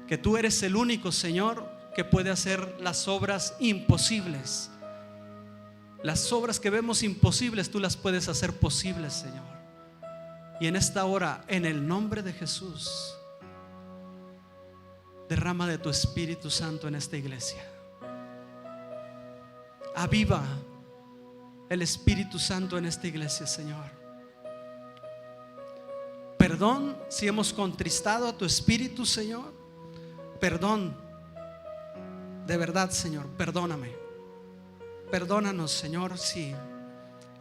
Speaker 1: que tú eres el único, Señor, que puede hacer las obras imposibles. Las obras que vemos imposibles, tú las puedes hacer posibles, Señor. Y en esta hora, en el nombre de Jesús, derrama de tu Espíritu Santo en esta iglesia. Aviva el Espíritu Santo en esta iglesia, Señor. Perdón si hemos contristado a tu Espíritu, Señor. Perdón, de verdad, Señor, perdóname. Perdónanos, Señor, si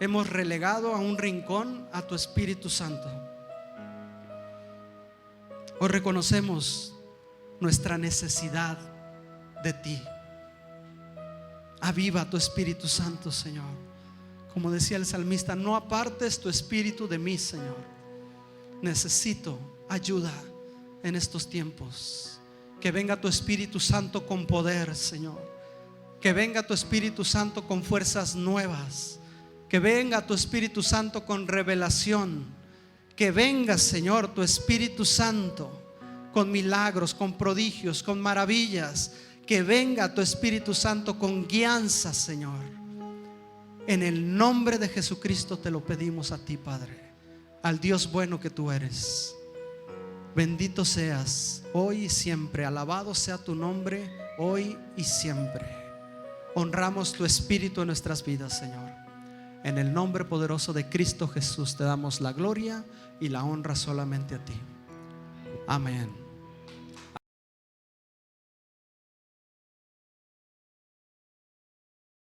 Speaker 1: hemos relegado a un rincón a tu Espíritu Santo. Hoy reconocemos nuestra necesidad de ti. Aviva tu Espíritu Santo, Señor. Como decía el salmista: no apartes tu Espíritu de mí, Señor. Necesito ayuda en estos tiempos. Que venga tu Espíritu Santo con poder, Señor. Que venga tu Espíritu Santo con fuerzas nuevas. Que venga tu Espíritu Santo con revelación. Que venga, Señor, tu Espíritu Santo con milagros, con prodigios, con maravillas. Que venga tu Espíritu Santo con guianza, Señor. En el nombre de Jesucristo te lo pedimos a ti, Padre. al Dios bueno que tú eres. Bendito seas hoy y siempre, alabado sea tu nombre hoy y siempre. Honramos tu espíritu en nuestras vidas, Señor. En el nombre poderoso de Cristo Jesús te damos la gloria y la honra solamente a ti. Amén.